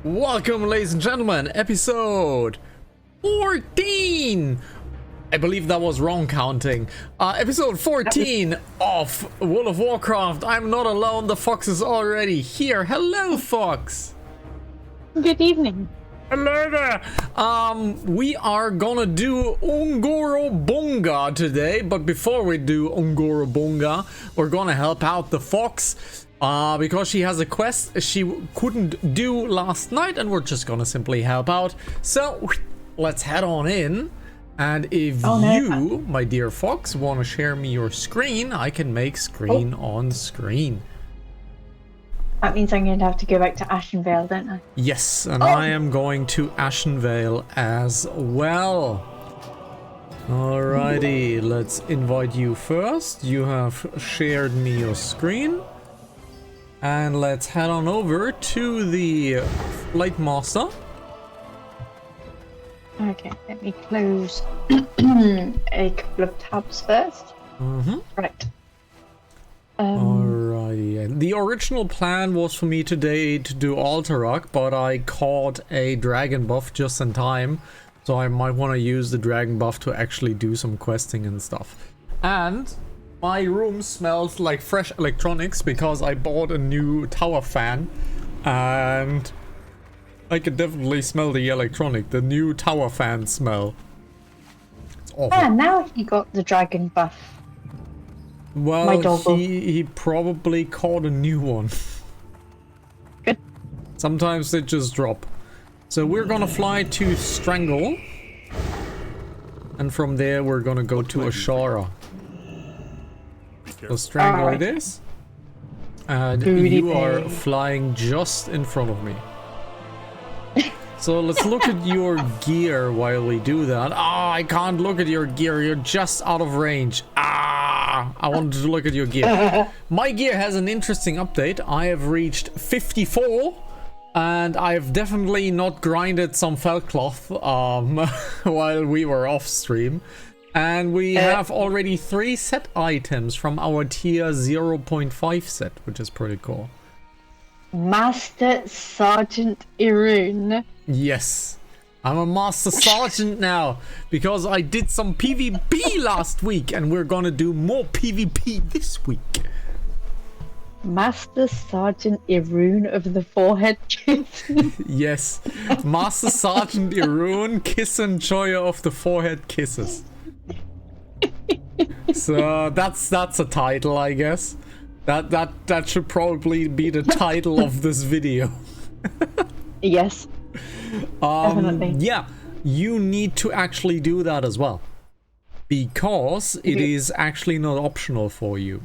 Welcome, ladies and gentlemen, episode 14. I believe that was wrong counting. Episode 14 of World of Warcraft. I'm not alone. The Fox is already here. Hello, Fox. Good evening. Hello there. We are gonna do Bunga today, but before we do Bunga, we're gonna help out the Fox. Because she has a quest she couldn't do last night, and we're just gonna simply help out. So let's head on in, and if you, my dear Fox, want to share me your screen, I can make screen on screen. That means I'm going to have to go back to Ashenvale, don't I? Yes, and I am going to Ashenvale as well. Alrighty, let's invite you first. You have shared me your screen. And let's head on over to the Flight Master. Okay, let me close a couple of tabs first. Right. Alrighty. The original plan was for me today to do Alterok, but I caught a dragon buff just in time. So I might want to use the dragon buff to actually do some questing and stuff. And my room smells like fresh electronics because I bought a new tower fan, and I can definitely smell the new tower fan smell. It's awful. Ah, now he got the dragon buff. Well, he probably caught a new one. Good. Sometimes they just drop. So we're gonna fly to Strangle, and from there we're gonna go to Ashara. So Strangle it is, and you are flying just in front of me. So let's look at your gear while we do that. Ah, I can't look at your gear, you're just out of range. Ah, I wanted to look at your gear. My gear has an interesting update. I have reached 54, and I've definitely not grinded some felt cloth while we were off stream. And we have already 3 set items from our tier 0.5 set, which is pretty cool. Master Sergeant Irune. Yes, I'm a Master Sergeant now, because I did some PvP last week, and we're gonna do more PvP this week. Master Sergeant Irune of the Forehead Kiss. Yes, Master Sergeant Irune, Kiss and Joya of the Forehead Kisses. So that's a title, I guess. That should probably be the title of this video. Yes. Definitely. Yeah, you need to actually do that as well, because it is actually not optional for you.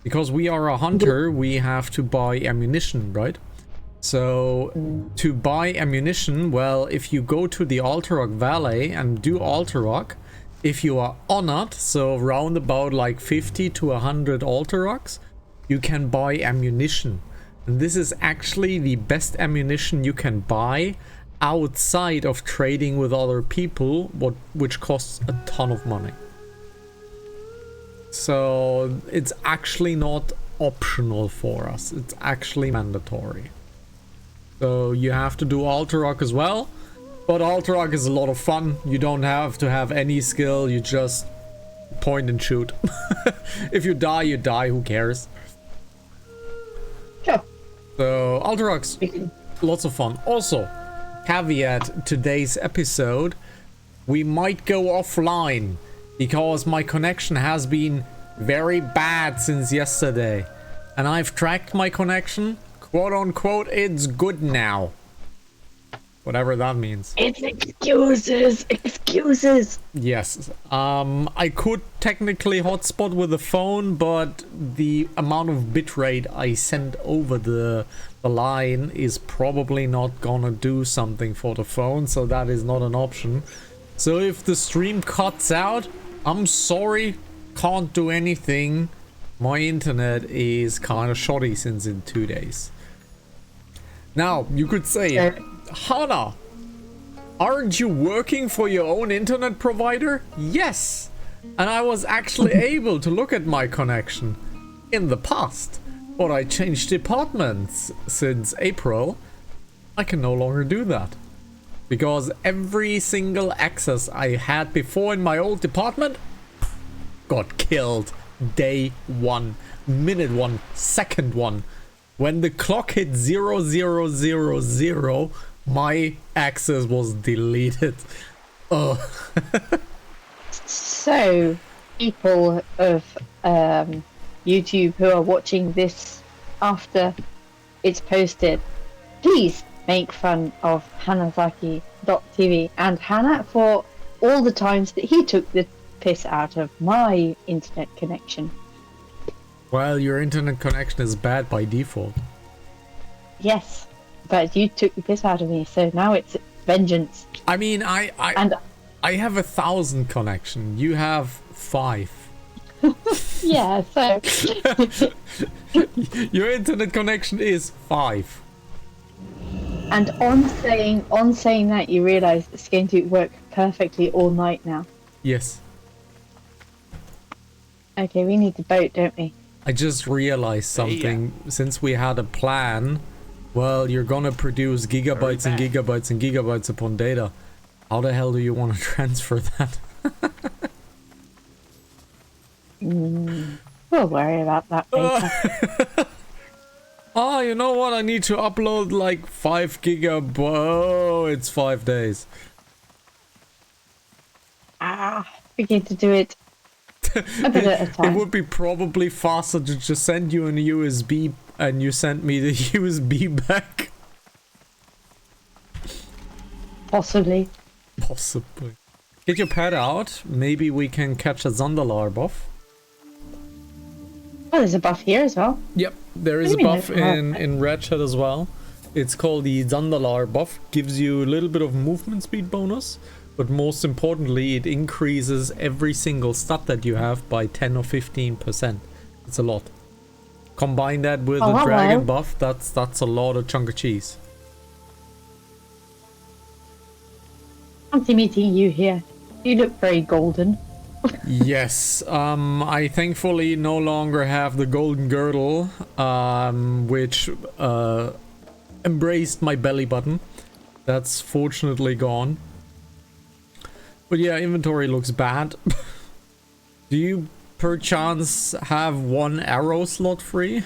Because we are a hunter, we have to buy ammunition, right? So to buy ammunition, well, if you go to the Alterok Valley and do Alterok, if you are honored, so round about like 50 to 100 Alteroks, you can buy ammunition. And this is actually the best ammunition you can buy outside of trading with other people, which costs a ton of money. So it's actually not optional for us, it's actually mandatory. So you have to do Alterok as well. But Alterok is a lot of fun. You don't have to have any skill, you just point and shoot. If you die, you die, who cares? Sure. So Alterok's lots of fun. Also, caveat today's episode, we might go offline because my connection has been very bad since yesterday. And I've tracked my connection, quote unquote, it's good now. Whatever that means. It's excuses. Yes. I could technically hotspot with the phone, but the amount of bitrate I send over the line is probably not gonna do something for the phone, so that is not an option. So if the stream cuts out, I'm sorry, can't do anything. My internet is kind of shoddy since in 2 days. Now, you could say, Hana, aren't you working for your own internet provider? Yes! And I was actually able to look at my connection in the past. But I changed departments since April, I can no longer do that. Because every single access I had before in my old department got killed. Day 1, minute 1, second 1. When the clock hit 0000, my access was deleted. Oh. So, people of YouTube who are watching this after it's posted, please make fun of Hanazaki.tv and Hana for all the times that he took the piss out of my internet connection. Well, your internet connection is bad by default. Yes, but you took the piss out of me, so now it's vengeance. I mean, I have 1,000 connection. You have 5. Yeah, so your internet connection is 5. and on saying that, you realise it's going to work perfectly all night now. Yes. Okay, we need the boat, don't we? I just realized something. Since we had a plan, well, you're gonna produce gigabytes and gigabytes and gigabytes upon data. How the hell do you want to transfer that? We'll worry about that later. Oh, you know what? I need to upload like 5 gigabytes. Oh, it's 5 days. We need to do it a bit at a time. It would be probably faster to just send you an USB and you send me the USB back. Possibly. Possibly. Get your pet out. Maybe we can catch a Zandalar buff. Oh, there's a buff here as well. Yep, there is a buff in Red Chat as well. It's called the Zandalar buff. Gives you a little bit of movement speed bonus. But most importantly, it increases every single stat that you have by 10 or 15%. It's a lot. Combine that with the dragon buff, that's a lot of chunk of cheese. Fancy meeting you here. You look very golden. Yes, I thankfully no longer have the golden girdle, which embraced my belly button. That's fortunately gone. But yeah, inventory looks bad. Do you perchance have 1 arrow slot free?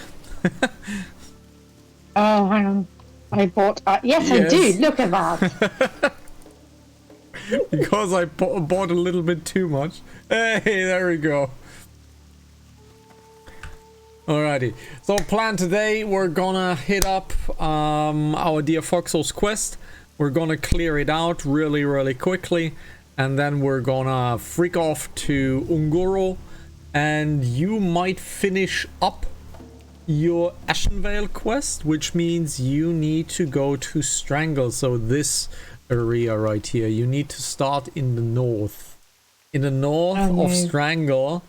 Oh, hang on. I bought... yes, I do. Look at that. Because I bought a little bit too much. Hey, there we go. Alrighty. So plan today, we're gonna hit up our dear Foxhole's quest. We're gonna clear it out really, really quickly. And then we're gonna freak off to Ungoro. And you might finish up your Ashenvale quest, which means you need to go to Strangle. So this area right here, you need to start in the north. In the north of Strangle.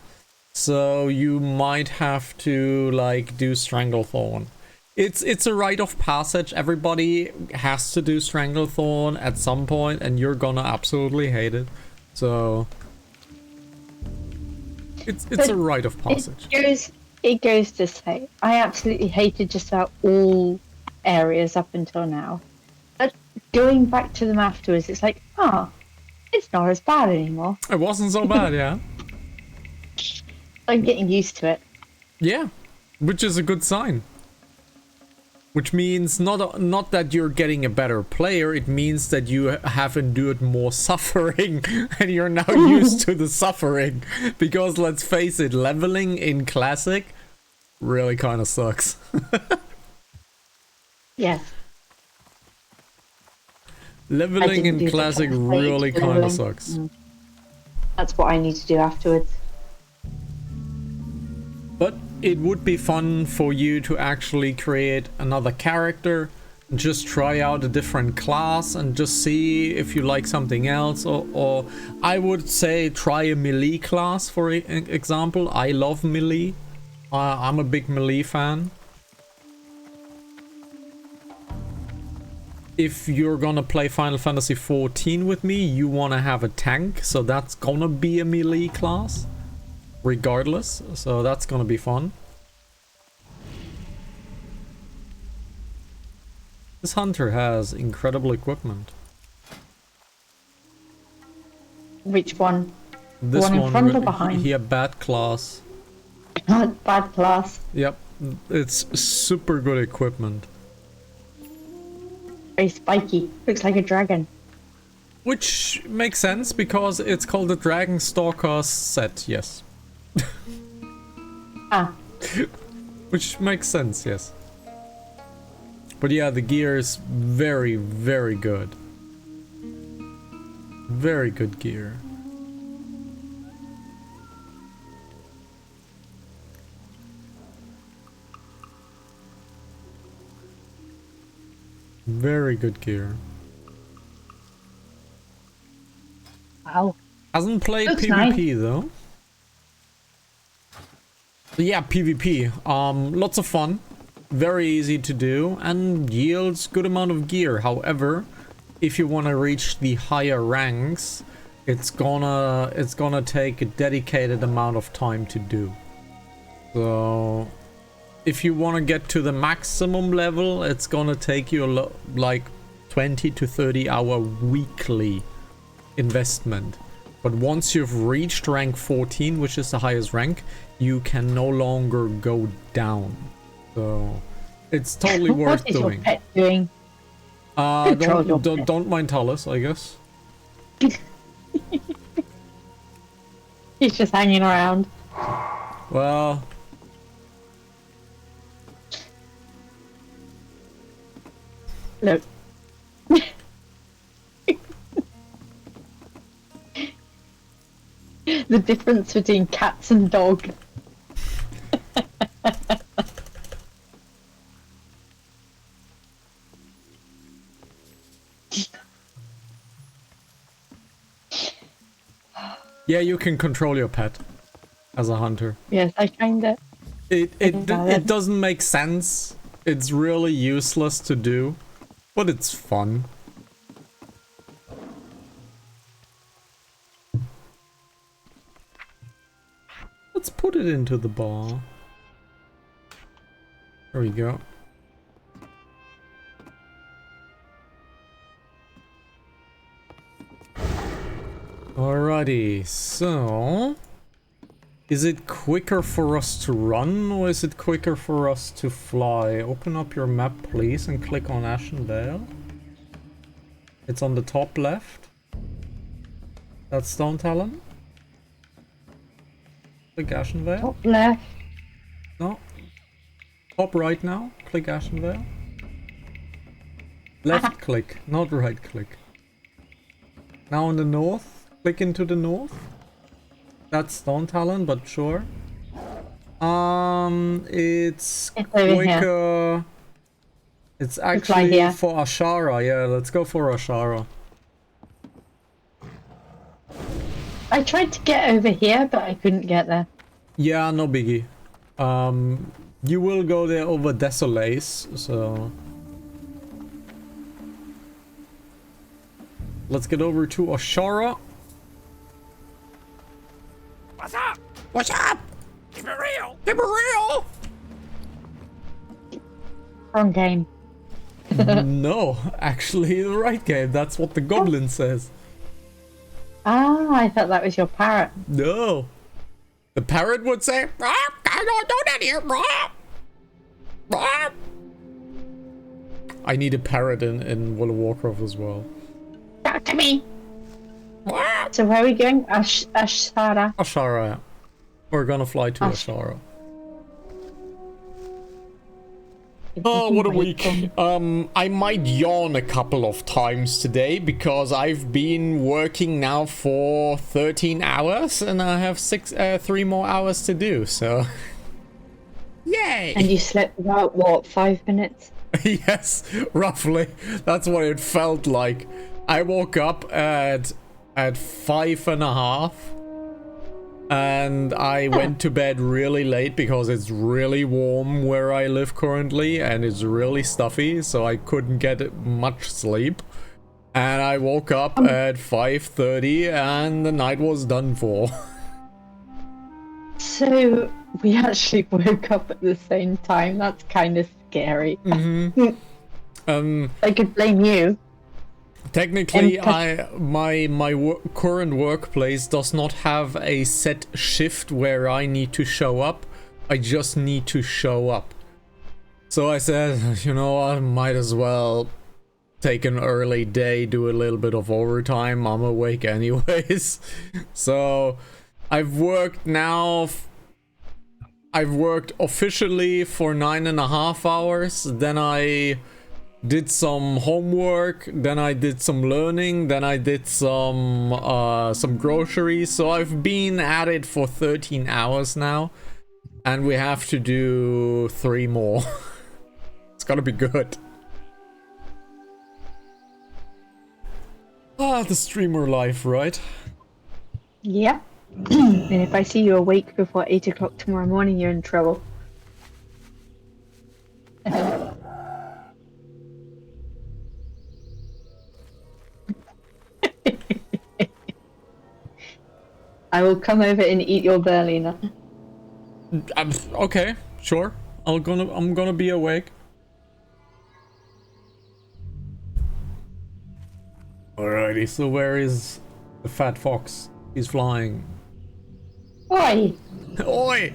So you might have to like do Stranglethorn. It's a rite of passage. Everybody has to do Stranglethorn at some point, and you're gonna absolutely hate it. So it's a rite of passage. It goes to say, I absolutely hated just about all areas up until now. But going back to them afterwards, it's like, it's not as bad anymore. It wasn't so bad, yeah. I'm getting used to it. Yeah, which is a good sign. Which means not that you're getting a better player, it means that you have endured more suffering and you're now used to the suffering. Because let's face it, leveling in Classic really kind of sucks. Yes. Leveling in Classic really kind of sucks. That's what I need to do afterwards. But it would be fun for you to actually create another character, just try out a different class and just see if you like something else, or I would say try a melee class, for example. I love melee. I'm a big melee fan. If you're gonna play Final Fantasy XIV with me, you wanna have a tank, so that's gonna be a melee class regardless, so that's gonna be fun. This hunter has incredible equipment. Which one? This one in front or behind? Here, bad class. Bad class. Yep, it's super good equipment. Very spiky. Looks like a dragon. Which makes sense because it's called the Dragon Stalker set, yes. Ah. Which makes sense, yes. But yeah, the gear is very, very good. Very good gear. Very good gear. Wow. Hasn't played Looks PvP nice. though. But yeah, PvP. Lots of fun. Very easy to do and yields good amount of gear. However, if you want to reach the higher ranks, it's gonna take a dedicated amount of time to do. So if you want to get to the maximum level, it's gonna take you like 20 to 30 hour weekly investment. But once you've reached rank 14, which is the highest rank, you can no longer go down. So it's totally worth What is doing. your pet doing? Don't mind Talus, I guess. He's just hanging around. Well, Look. The difference between cats and dog. yeah, you can control your pet as a hunter. Yes, I kinda. It doesn't make sense. It's really useless to do, but it's fun. Let's put it into the bar. There we go. Alrighty, so is it quicker for us to run or is it quicker for us to fly? Open up your map please and click on Ashen Vale. It's on the top left. That's Stone Talon. Click Ashen Vale. Top left. No. Top right now. Click Ashen Vale. Left click, not right click. Now in the north. Click into the north. That's Stone Talon, but sure. It's quicker. It's actually for Ashara. Yeah, let's go for Ashara. I tried to get over here, but I couldn't get there. Yeah, no biggie. You will go there over Desolace, so let's get over to Ashara. What's up? What's up? Keep it real. Keep it real. Wrong game. No, actually the right game. That's what the goblin says. Ah, I thought that was your parrot. No. The parrot would say, I don't do that here. I need a parrot in World of Warcraft as well. Talk to me. So where are we going? Ashara. Ashara. We're gonna fly to Ashara. Oh, what a week. I might yawn a couple of times today because I've been working now for 13 hours and I have 3 more hours to do, so yay! And you slept about, what, 5 minutes? Yes, roughly. That's what it felt like. I woke up at 5:30 and I went to bed really late because it's really warm where I live currently and it's really stuffy, so I couldn't get much sleep. And I woke up at 5:30 and the night was done for. So we actually woke up at the same time. That's kind of scary. I could blame you. Technically, my current workplace does not have a set shift where I need to show up. I just need to show up. So I said, you know, I might as well take an early day, do a little bit of overtime. I'm awake anyways. So I've worked officially for 9.5 hours. Then I did some homework, then I did some learning, then I did some groceries. So I've been at it for 13 hours now, and we have to do 3 more. It's gonna be good. Ah, the streamer life, right? Yeah. And if I see you awake before 8 o'clock tomorrow morning, you're in trouble. I will come over and eat your Berliner. Okay, sure. I'm gonna be awake. Alrighty, so where is the fat fox? He's flying. Oi! Oi!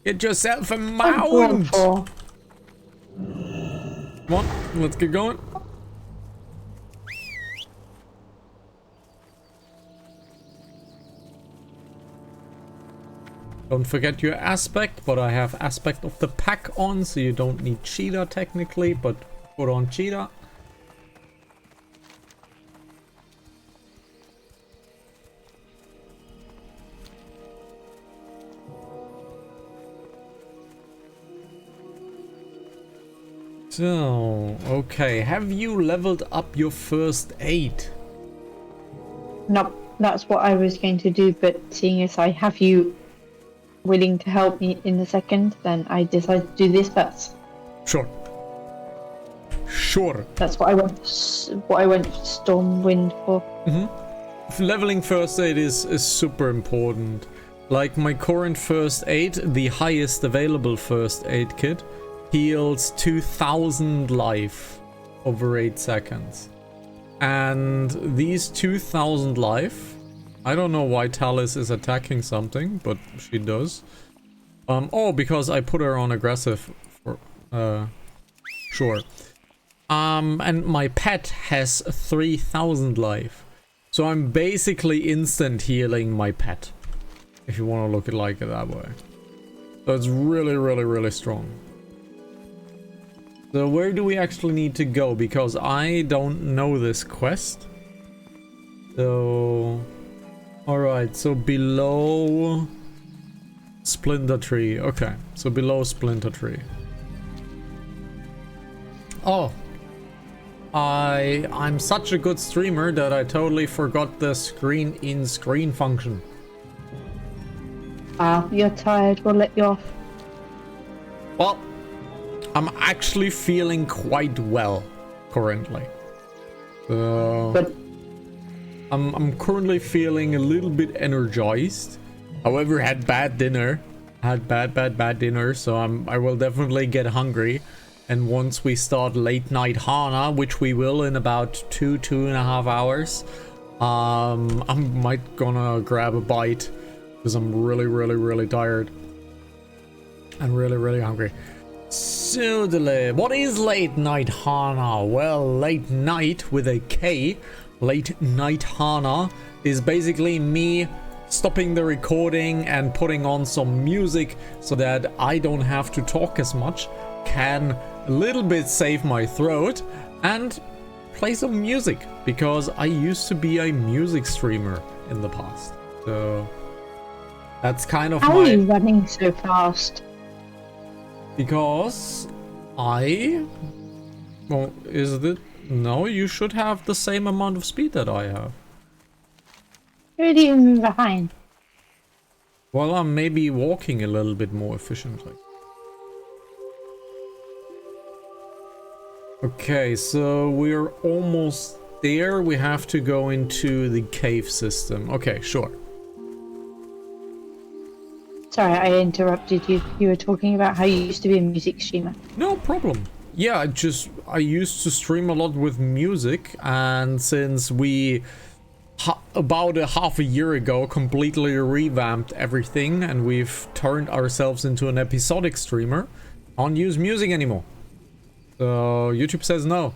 Get yourself a mount! Come on, let's get going. Don't forget your aspect, but I have aspect of the pack on, so you don't need cheetah technically, but put on cheetah. So, okay, have you leveled up your first aid? Nope, that's what I was going to do, but seeing as I have you willing to help me in a second, then I decided to do this first. Sure. Sure. That's what I went Stormwind for. Leveling first aid is super important. Like my current first aid, the highest available first aid kit, heals 2000 life over 8 seconds. And these 2000 life, I don't know why Talis is attacking something, but she does. Oh, because I put her on aggressive for, sure. And my pet has 3000 life. So I'm basically instant healing my pet, if you want to look at like it that way. So it's really, really, really strong. So where do we actually need to go? Because I don't know this quest. So... Alright, so below... Splinter Tree. Okay, so below Splinter Tree. Oh. I'm such a good streamer that I totally forgot the screen in screen function. You're tired, we'll let you off. Well, I'm actually feeling quite well currently. But I'm currently feeling a little bit energized. However, had bad dinner. Had bad dinner, so I will definitely get hungry. And once we start late night Hana, which we will in about 2.5 hours, I'm might gonna grab a bite because I'm really tired and really hungry. So, what is late night Hana? Well, late night with a K, late night Hana is basically me stopping the recording and putting on some music so that I don't have to talk as much, can a little bit save my throat and play some music, because I used to be a music streamer in the past. So that's kind of how are you running so fast? Because well, is it? No, you should have the same amount of speed that I have. You're even behind. Well, I'm maybe walking a little bit more efficiently. Okay, so we're almost there. We have to go into the cave system. Okay, sure. Sorry, I interrupted you. You were talking about how you used to be a music streamer. No problem. Yeah, I used to stream a lot with music, and since we about a half a year ago completely revamped everything and we've turned ourselves into an episodic streamer, I don't use music anymore. So YouTube says no.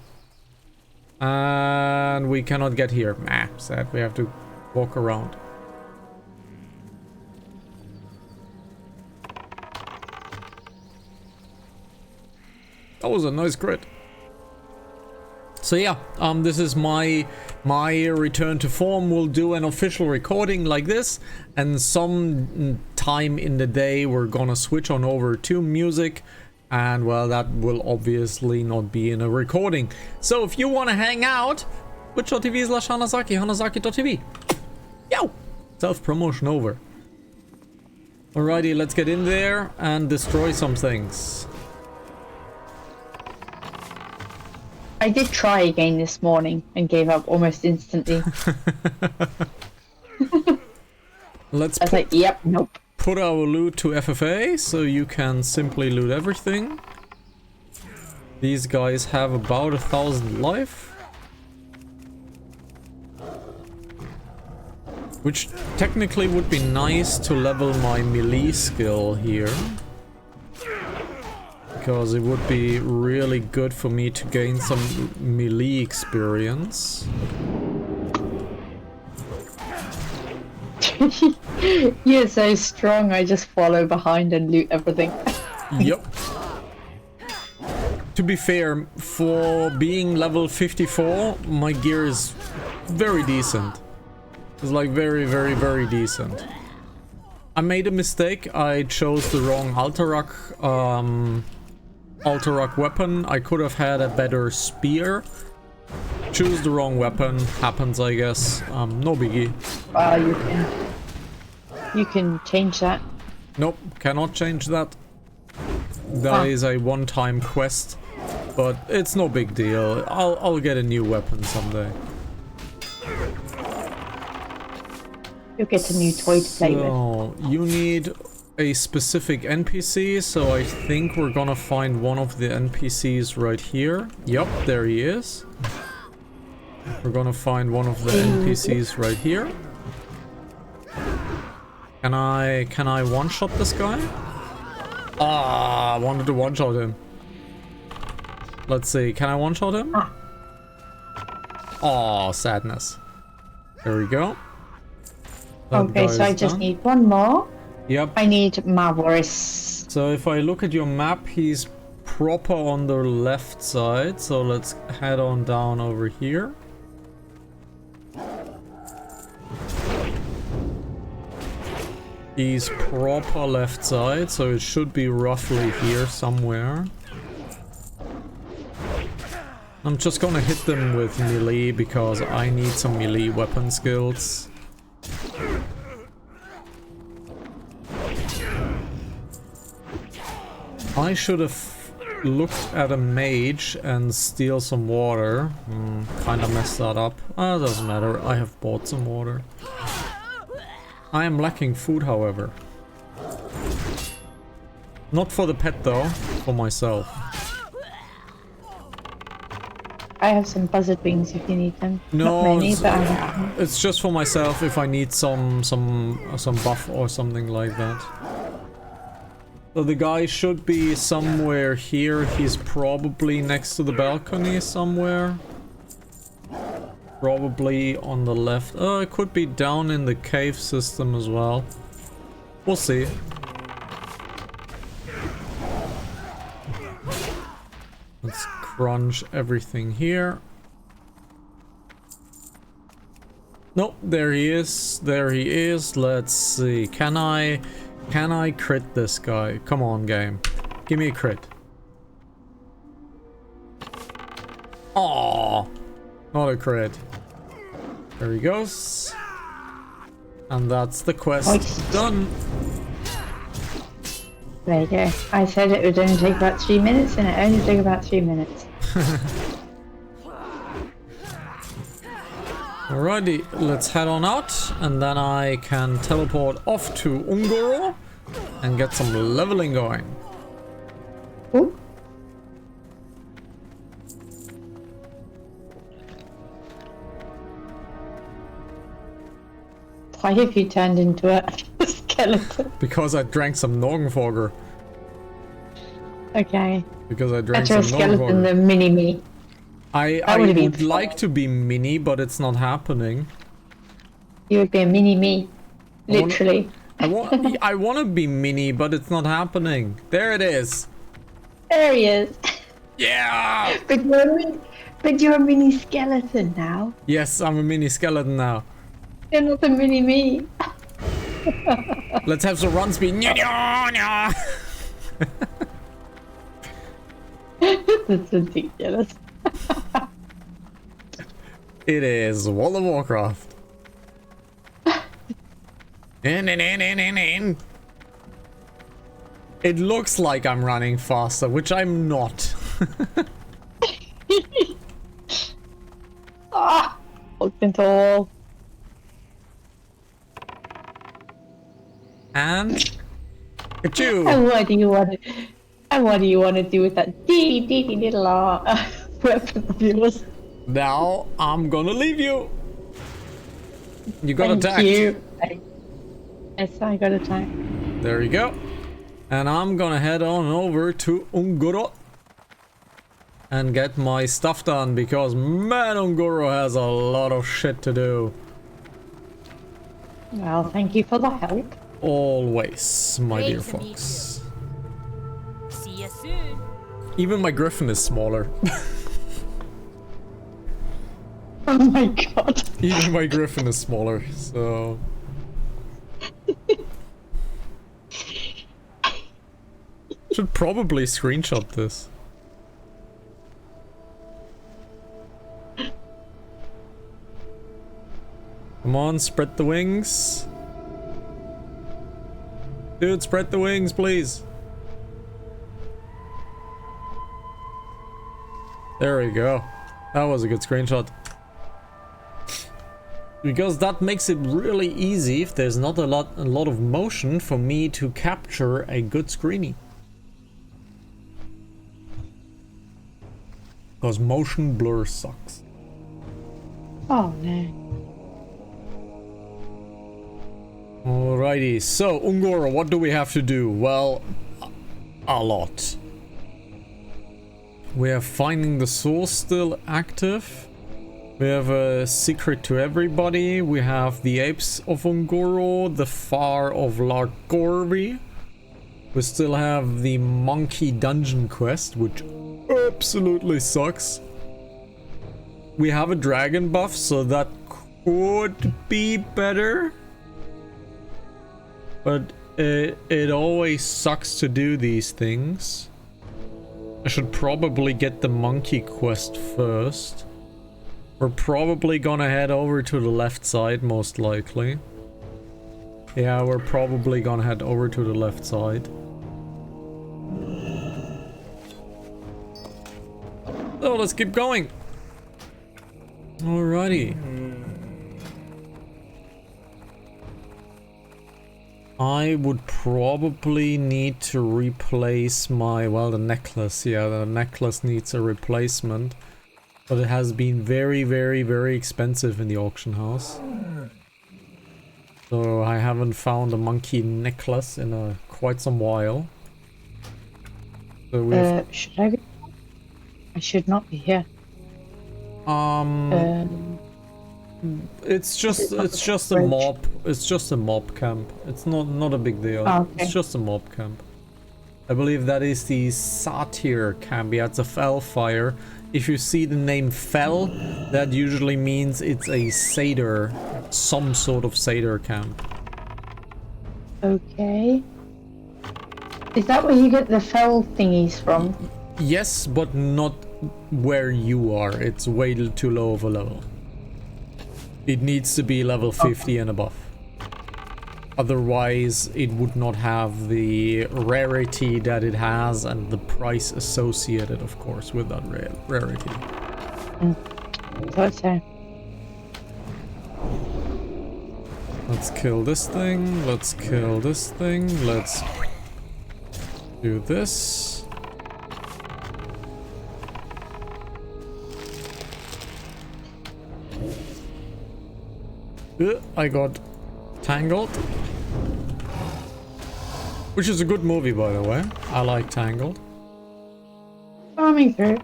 And we cannot get here. Sad, we have to walk around. That was a nice crit. So yeah, this is my return to form. We'll do an official recording like this, and some time in the day we're gonna switch on over to music, and well, that will obviously not be in a recording. So if you want to hang out, twitch.tv/Hanazaki, hanazaki.tv. Yo! Self-promotion over. Alrighty, let's get in there and destroy some things. I did try again this morning and gave up almost instantly. Let's I was like, yep, nope. Put our loot to FFA so you can simply loot everything. These guys have about 1,000 life. Which technically would be nice to level my melee skill here. Because it would be really good for me to gain some melee experience. You're so strong, I just follow behind and loot everything. Yep. To be fair, for being level 54, my gear is very decent. It's like very, very, very decent. I made a mistake. I chose the wrong Alterak weapon. I could have had a better spear. Choose the wrong weapon. Happens, I guess. No biggie. You can change that. Nope, cannot change that. That is a one-time quest, but it's no big deal. I'll get a new weapon someday. You'll get a new toy to play with. So, you need a specific NPC, so I think we're gonna find one of the NPCs right here. Yup, there he is. We're gonna find one of the NPCs right here. Can I one-shot this guy? Ah, I wanted to one-shot him. Let's see, can I one-shot him? Oh, sadness. There we go. That Okay, so I just need one more. Yep. I need Mavris. So if I look at your map, he's proper on the left side. So let's head on down over here. He's proper left side, so it should be roughly here somewhere. I'm just gonna hit them with melee because I need some melee weapon skills. I should have looked at a mage and steal some water. Kinda messed that up. Doesn't matter, I have bought some water. I am lacking food, however. Not for the pet though, for myself. I have some buzzard wings if you need them. No, not many, but I have them. It's just for myself if I need some buff or something like that. So the guy should be somewhere here. He's probably next to the balcony somewhere. Probably on the left. It could be down in the cave system as well. We'll see. Let's crunch everything here. Nope, there he is. There he is. Let's see. Can I crit this guy? Come on, game. Give me a crit. Aww. Not a crit. There he goes. And that's the quest done. There you go. I said it would only take about 3 minutes, and it only took about 3 minutes. Alrighty, let's head on out, and then I can teleport off to Ungoro and get some leveling going. Ooh. Why have you turned into a skeleton? Because I drank some Norgenforger. Okay. Because I drank Better some a skeleton Norgenforger. than mini-me. I would've been would like to be mini, but it's not happening. You would be a mini-me. Literally. I want to be mini, but it's not happening. There it is. There he is. Yeah! But you're a mini skeleton now. Yes, I'm a mini skeleton now. You're not a mini-me. Let's have some run speed. That's ridiculous. It is World of Warcraft. In. It looks like I'm running faster, which I'm not. Looked into a wall. And And achoo. what do you want to? And what do you want to do with that dee little weapon of yours? Now I'm gonna leave you. You got Thank attacked. you. Yes, I got attacked. There you go. And I'm gonna head on over to Ungoro and get my stuff done because man, Ungoro has a lot of shit to do. Well, thank you for the help. Always, my dear Great to meet fox. See you soon. Even my griffin is smaller. Oh my god. Even my griffin is smaller, so... Should probably screenshot this. Come on, spread the wings. Dude, spread the wings, please. There we go. That was a good screenshot. Because that makes it really easy if there's not a lot of motion for me to capture a good screening. Because motion blur sucks. Oh no. Alrighty, so Ungoro, what do we have to do? Well, a lot. We have finding the source still active. We have a secret to everybody. We have the apes of Ungoro, the far of Largorvi. We still have the monkey dungeon quest, which absolutely sucks. We have a dragon buff, so that could be better. But it always sucks to do these things. I should probably get the monkey quest first. We're probably gonna head over to the left side, most likely. Yeah, we're probably gonna head over to the left side. So let's keep going. Alrighty. I would probably need to replace my, well, the necklace. Yeah, the necklace needs a replacement. But it has been very, very, very expensive in the auction house. So I haven't found a monkey necklace in quite some while. So we've... Should I be? I should not be here. It's just a bridge. mob. It's just a mob camp. It's not a big deal. Oh, okay. It's just a mob camp. I believe that is the Satyr camp. Yeah, it's a fell fire. If you see the name Fell, that usually means it's a satyr, some sort of satyr camp. Okay. Is that where you get the fell thingies from? Yes, but not where you are. It's way too low of a level. It needs to be level 50 and above. Otherwise, it would not have the rarity that it has and the price associated, of course, with that rarity. Thought so. Let's kill this thing. Let's kill this thing. Let's do this. I got Tangled. Which is a good movie, by the way. I like Tangled. Oh, me too.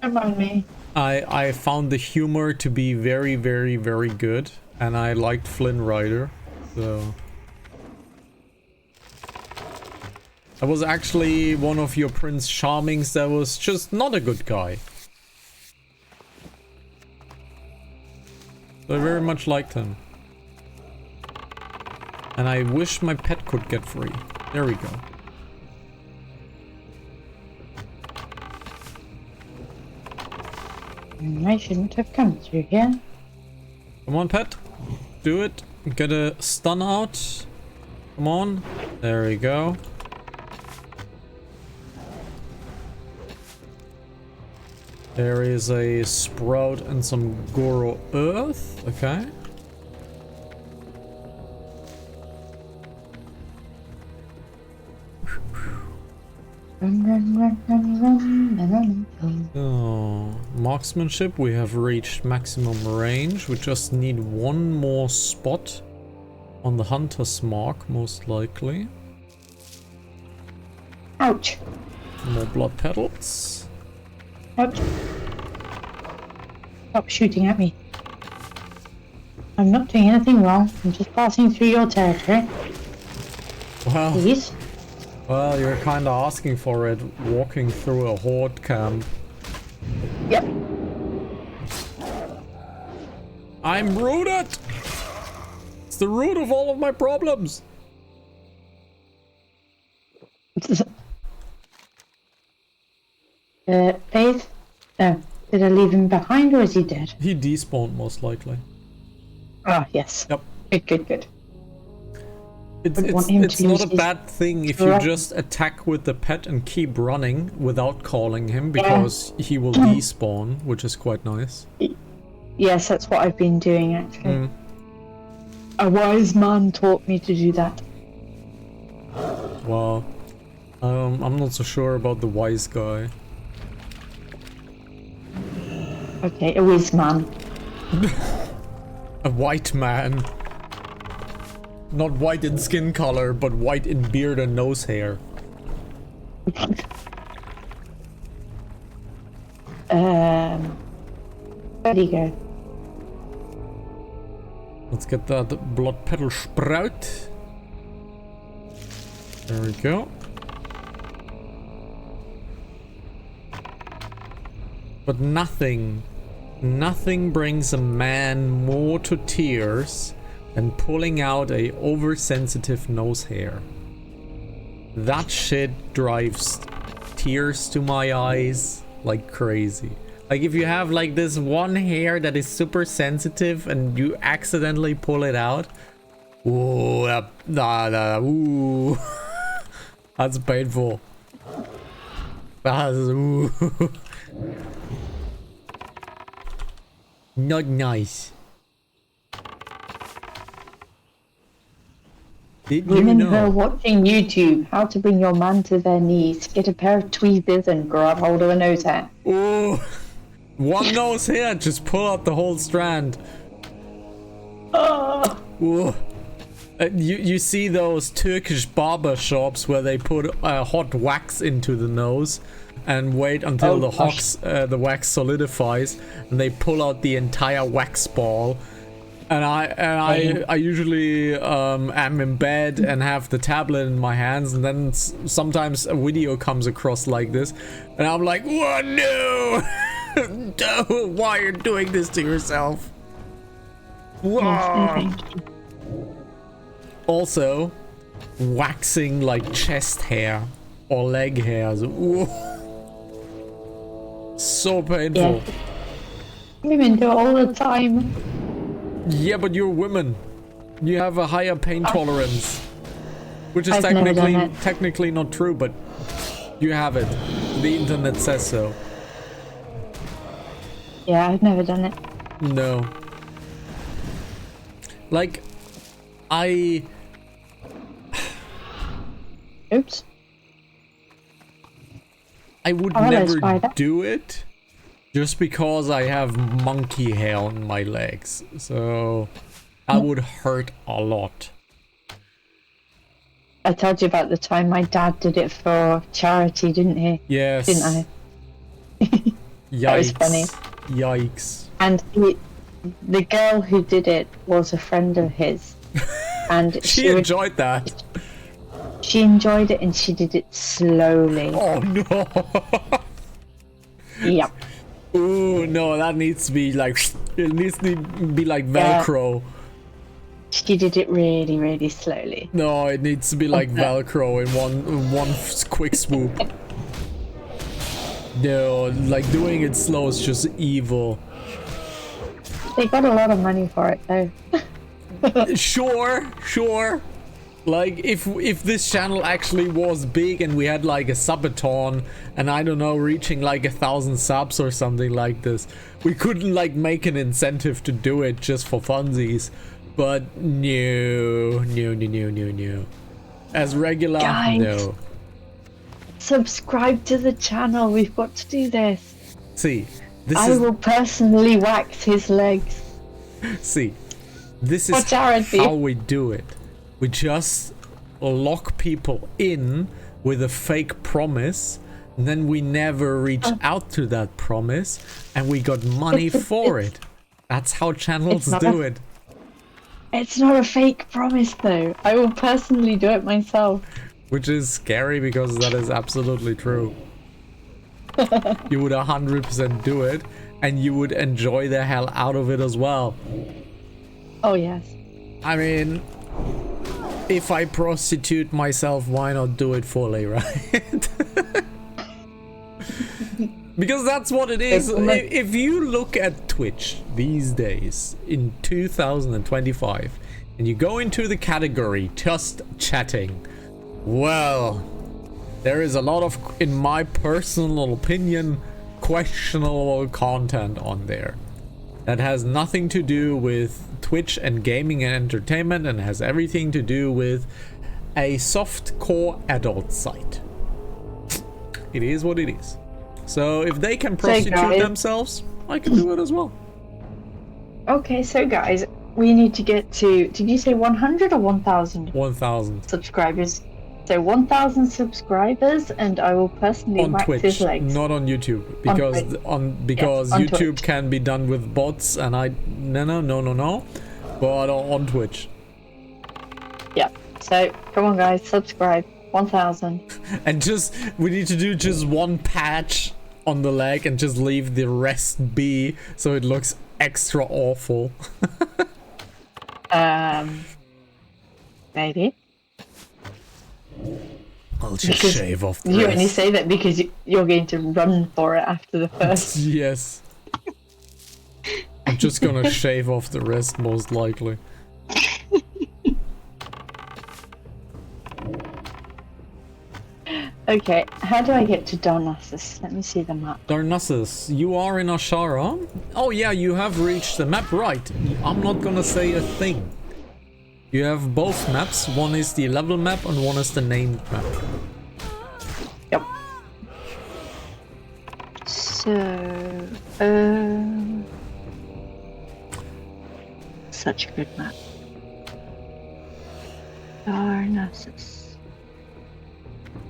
Come on, me. I found the humor to be very, very, very good. And I liked Flynn Rider. So... I was actually one of your Prince Charmings that was just not a good guy. So I very much liked him. And I wish my pet could get free. There we go. I shouldn't have come through here. Come on, pet. Do it. Get a stun out. Come on. There we go. There is a sprout and some Goro earth. Okay. Oh, marksmanship, we have reached maximum range. We just need one more spot on the hunter's mark, most likely. Ouch. More blood petals. Ouch. Stop shooting at me. I'm not doing anything wrong. I'm just passing through your territory. Well, Please. well, you're kind of asking for it, walking through a horde camp. Yep. I'm rooted! It's the root of all of my problems! Faith? No. Did I leave him behind or is he dead? He despawned, most likely. Ah, yes. Yep. Good, good, good. It's not a bad thing if you just attack with the pet and keep running without calling him, because he will despawn, which is quite nice. Yes, that's what I've been doing, actually. A wise man taught me to do that. Wow. I'm not so sure about the wise guy. Okay, a whiz man. A white man. Not white in skin color, but white in beard and nose hair. Where'd he go? Let's get that blood petal sprout. There we go. But nothing brings a man more to tears than pulling out a oversensitive nose hair. That shit drives tears to my eyes like crazy. Like if you have like this one hair that is super sensitive and you accidentally pull it out. Ooh, ooh. That's painful. That's ooh. Not nice. Did Women you who are know? watching YouTube, how to bring your man to their knees, get a pair of tweezers and grab hold of a nose hair. Ooh. One nose hair, just pull out the whole strand. Ooh. You see those Turkish barber shops where they put hot wax into the nose and wait until the wax solidifies, and they pull out the entire wax ball. And I usually am in bed and have the tablet in my hands, and then sometimes a video comes across like this, and I'm like, "What? No! No, why are you doing this to yourself?" Wow. Also, waxing like chest hair or leg hairs. Ooh. So painful. Yeah. Women do it all the time. Yeah, but you're women. You have a higher pain tolerance. Which is I've never done technically not true, but you have it. The internet says so. Yeah, I've never done it. No. Like, Oops. I would never do it just because I have monkey hair on my legs. So I would hurt a lot. I told you about the time my dad did it for charity, didn't he? Yes. Didn't I? Yikes. That was funny. Yikes. And the girl who did it was a friend of his. And She enjoyed that. She enjoyed it and she did it slowly. Oh no. Yep. Ooh, no, that needs to be like, it needs to be like Velcro. She did it really, really slowly. No, it needs to be like Velcro in one quick swoop. No, like doing it slow is just evil. They got a lot of money for it though. Sure. Like if this channel actually was big and we had like a subathon and I don't know, reaching like 1,000 subs or something like this, we couldn't like make an incentive to do it just for funsies. But no. As regular, Guys, no. subscribe to the channel. We've got to do this. See, I will personally wax his legs. See, this is how we do it. We just lock people in with a fake promise, and then we never reach out to that promise, and we got money for it. That's how channels do it. It's not a fake promise though. I will personally do it myself. Which is scary because that is absolutely true. You would 100% do it, and you would enjoy the hell out of it as well. Oh yes. I mean, if I prostitute myself, why not do it fully, right? Because that's what it is. If you look at Twitch these days in 2025 and you go into the category just chatting, well, there is a lot of, in my personal opinion, questionable content on there that has nothing to do with Twitch and gaming and entertainment, and has everything to do with a softcore adult site. It is what it is. So if they can prostitute themselves, I can do it as well. Okay, so guys, we need to get to, did you say 100 or 1,000? 1,000 subscribers. So 1,000 subscribers, and I will personally wax his legs. Not on YouTube, because because YouTube Twitch can be done with bots, and no. But on Twitch. Yeah. So come on, guys, subscribe. 1,000. And just we need to do just one patch on the leg and just leave the rest be, so it looks extra awful. Maybe. I'll just shave off the You rest. only say that because you're going to run for it after the first. Yes. I'm just gonna shave off the rest, most likely. Okay, how do I get to Darnassus? Let me see the map. Darnassus, you are in Ashara? Oh yeah, you have reached the map, right. I'm not gonna say a thing. You have both maps. One is the level map and one is the named map. Yep. So, such a good map. Darnassus.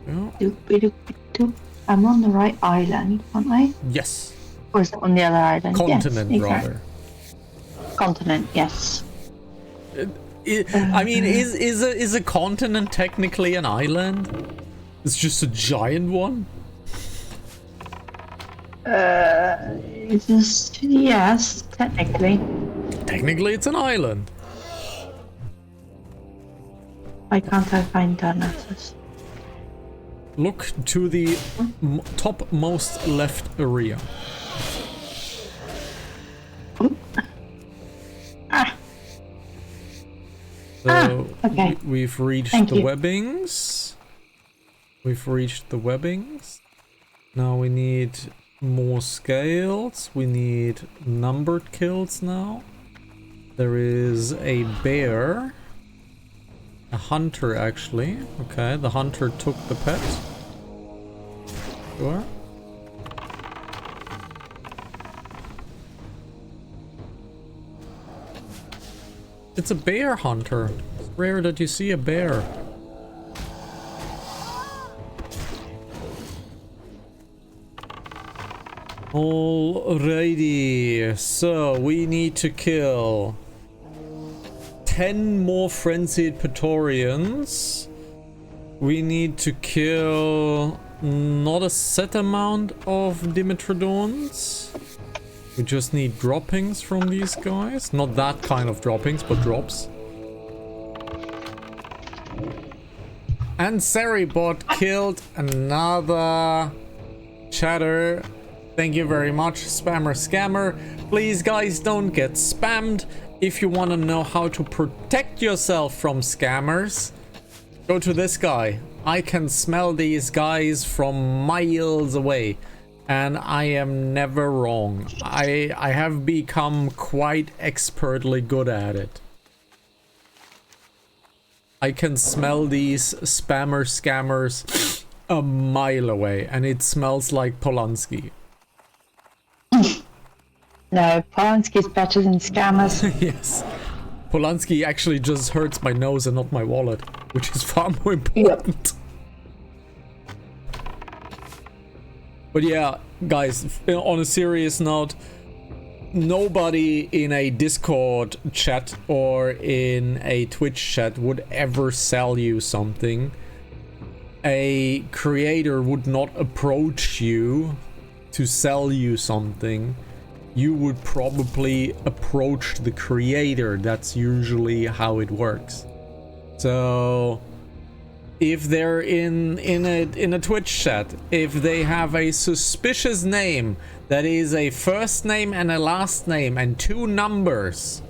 Yeah. Doop-a-doop-a-doop. I'm on the right island, aren't I? Yes. Or is it on the other island? Continent, yes, rather. Continent, yes. I mean, is a continent technically an island? It's just a giant one? Yes, technically. Technically, it's an island. Why can't I find Darnassus? Look to the topmost left area. So okay. we've reached the webbings. We've reached the webbings. Now we need more scales. We need numbered kills now. There is a bear. A hunter, actually. Okay, the hunter took the pet. Sure. It's a bear hunter. It's rare that you see a bear. Alrighty, so we need to kill 10 more frenzied Praetorians. We need to kill not a set amount of Dimetrodons. We just need droppings from these guys. Not that kind of droppings, but drops. And Seribot killed another chatter. Thank you very much, spammer scammer. Please guys, don't get spammed. If you want to know how to protect yourself from scammers, go to this guy. I can smell these guys from miles away, and I am never wrong. I have become quite expertly good at it. I can smell these spammer scammers a mile away, and it smells like Polanski. No, Polanski's better than scammers. Yes. Polanski actually just hurts my nose and not my wallet, which is far more important. Yep. But yeah, guys, on a serious note, nobody in a Discord chat or in a Twitch chat would ever sell you something. A creator would not approach you to sell you something. You would probably approach the creator. That's usually how it works. So if they're in a Twitch chat, if they have a suspicious name that is a first name and a last name and 2 numbers,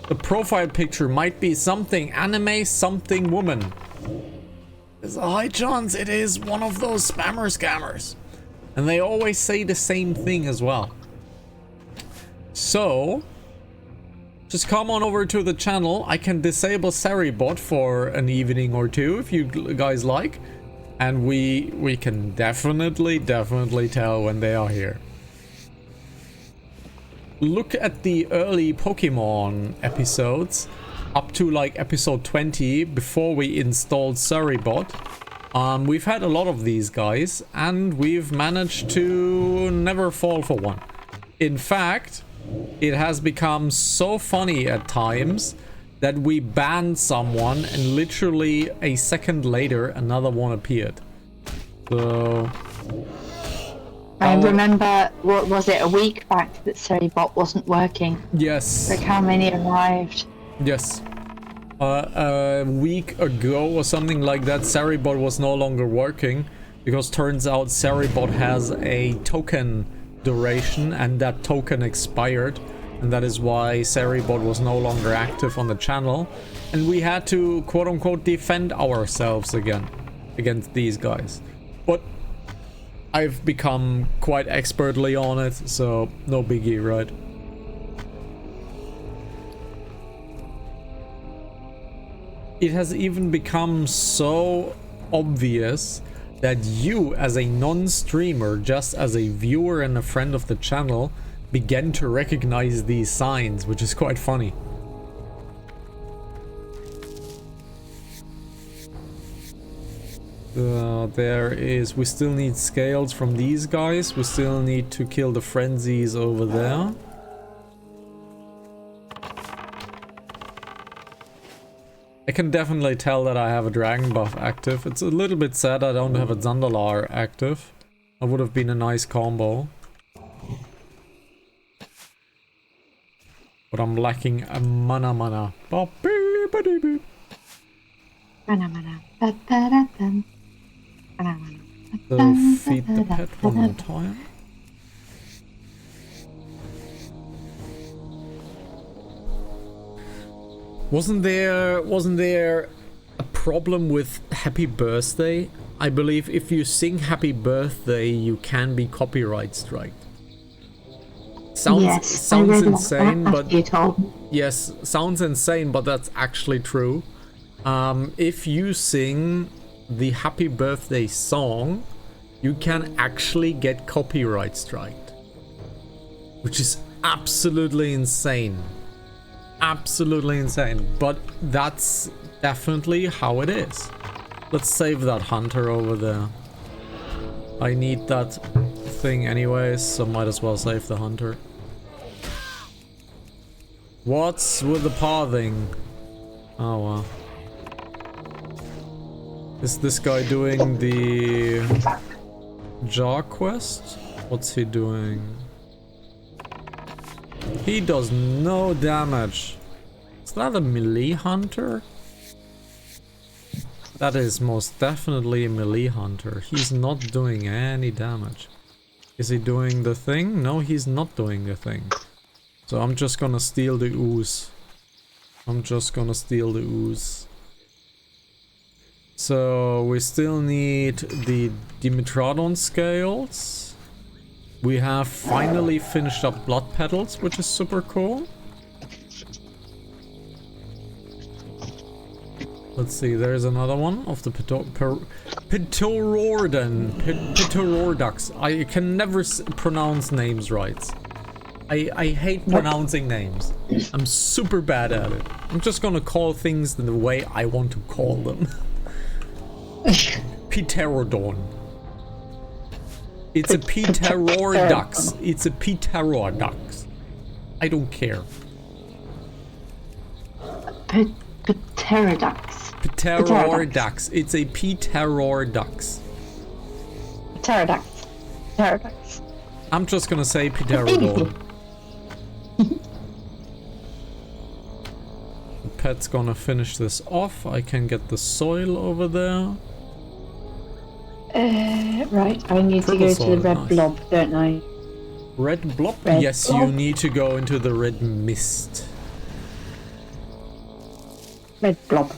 the profile picture might be something anime, something woman. There's a high chance it is one of those spammer scammers. And they always say the same thing as well. So just come on over to the channel. I can disable Seribot for an evening or two if you guys like. And we can definitely tell when they are here. Look at the early Pokemon episodes up to like episode 20 before we installed Seribot. We've had a lot of these guys and we've managed to never fall for one. In fact, it has become so funny at times that we banned someone and literally a second later another one appeared. So I remember, what was it, a week back that Seribot wasn't working? Yes. Like how many arrived? Yes. A week ago or something like that, Seribot was no longer working because turns out Seribot has a token duration and that token expired, and that is why Seribot was no longer active on the channel, and we had to quote-unquote defend ourselves again against these guys. But I've become quite expertly on it, so no biggie, right? It has even become so obvious that you, as a non-streamer, just as a viewer and a friend of the channel, began to recognize these signs, which is quite funny. There is... we still need scales from these guys. We still need to kill the frenzies over there. I can definitely tell that I have a dragon buff active. It's a little bit sad I don't have a Zandalar active. That would have been a nice combo. But I'm lacking a mana. Mana. So feed the pet one more time. Wasn't there a problem with Happy Birthday? I believe if you sing Happy Birthday, you can be copyright striked. Sounds insane, but yes, sounds insane, but that's actually true. If you sing the Happy Birthday song, you can actually get copyright striked, which is absolutely insane. absolutely insane, but that's definitely how it is. Let's save that hunter over there. I need that thing anyways, so might as well save the hunter. What's with the pathing? Oh wow. Is this guy doing the jar quest? What's he doing? He does no damage. Is that a melee hunter? That is most definitely a melee hunter. He's not doing any damage. Is he doing the thing? No, he's not doing the thing. So I'm just gonna steal the ooze. I'm just gonna steal the ooze. So we still need the Dimitrodon scales. We have finally finished up blood petals, which is super cool. Let's see, there's another one of the Pterodactyls. I can never pronounce names right. I hate pronouncing names. I'm super bad at it. I'm just gonna call things the way I want to call them. Pterodon. It's a Pterodactyl. It's a Pterodactyl. I don't care. Pterodactyl. Pterodactyl. It's a Pterodactyl. Pterodactyl. I'm just gonna say Pterodon. The pet's gonna finish this off. I can get the soil over there. Right, I need to go to the red blob, don't I? Red blob? Red yes, blob. you need to go into the red mist. Red blob.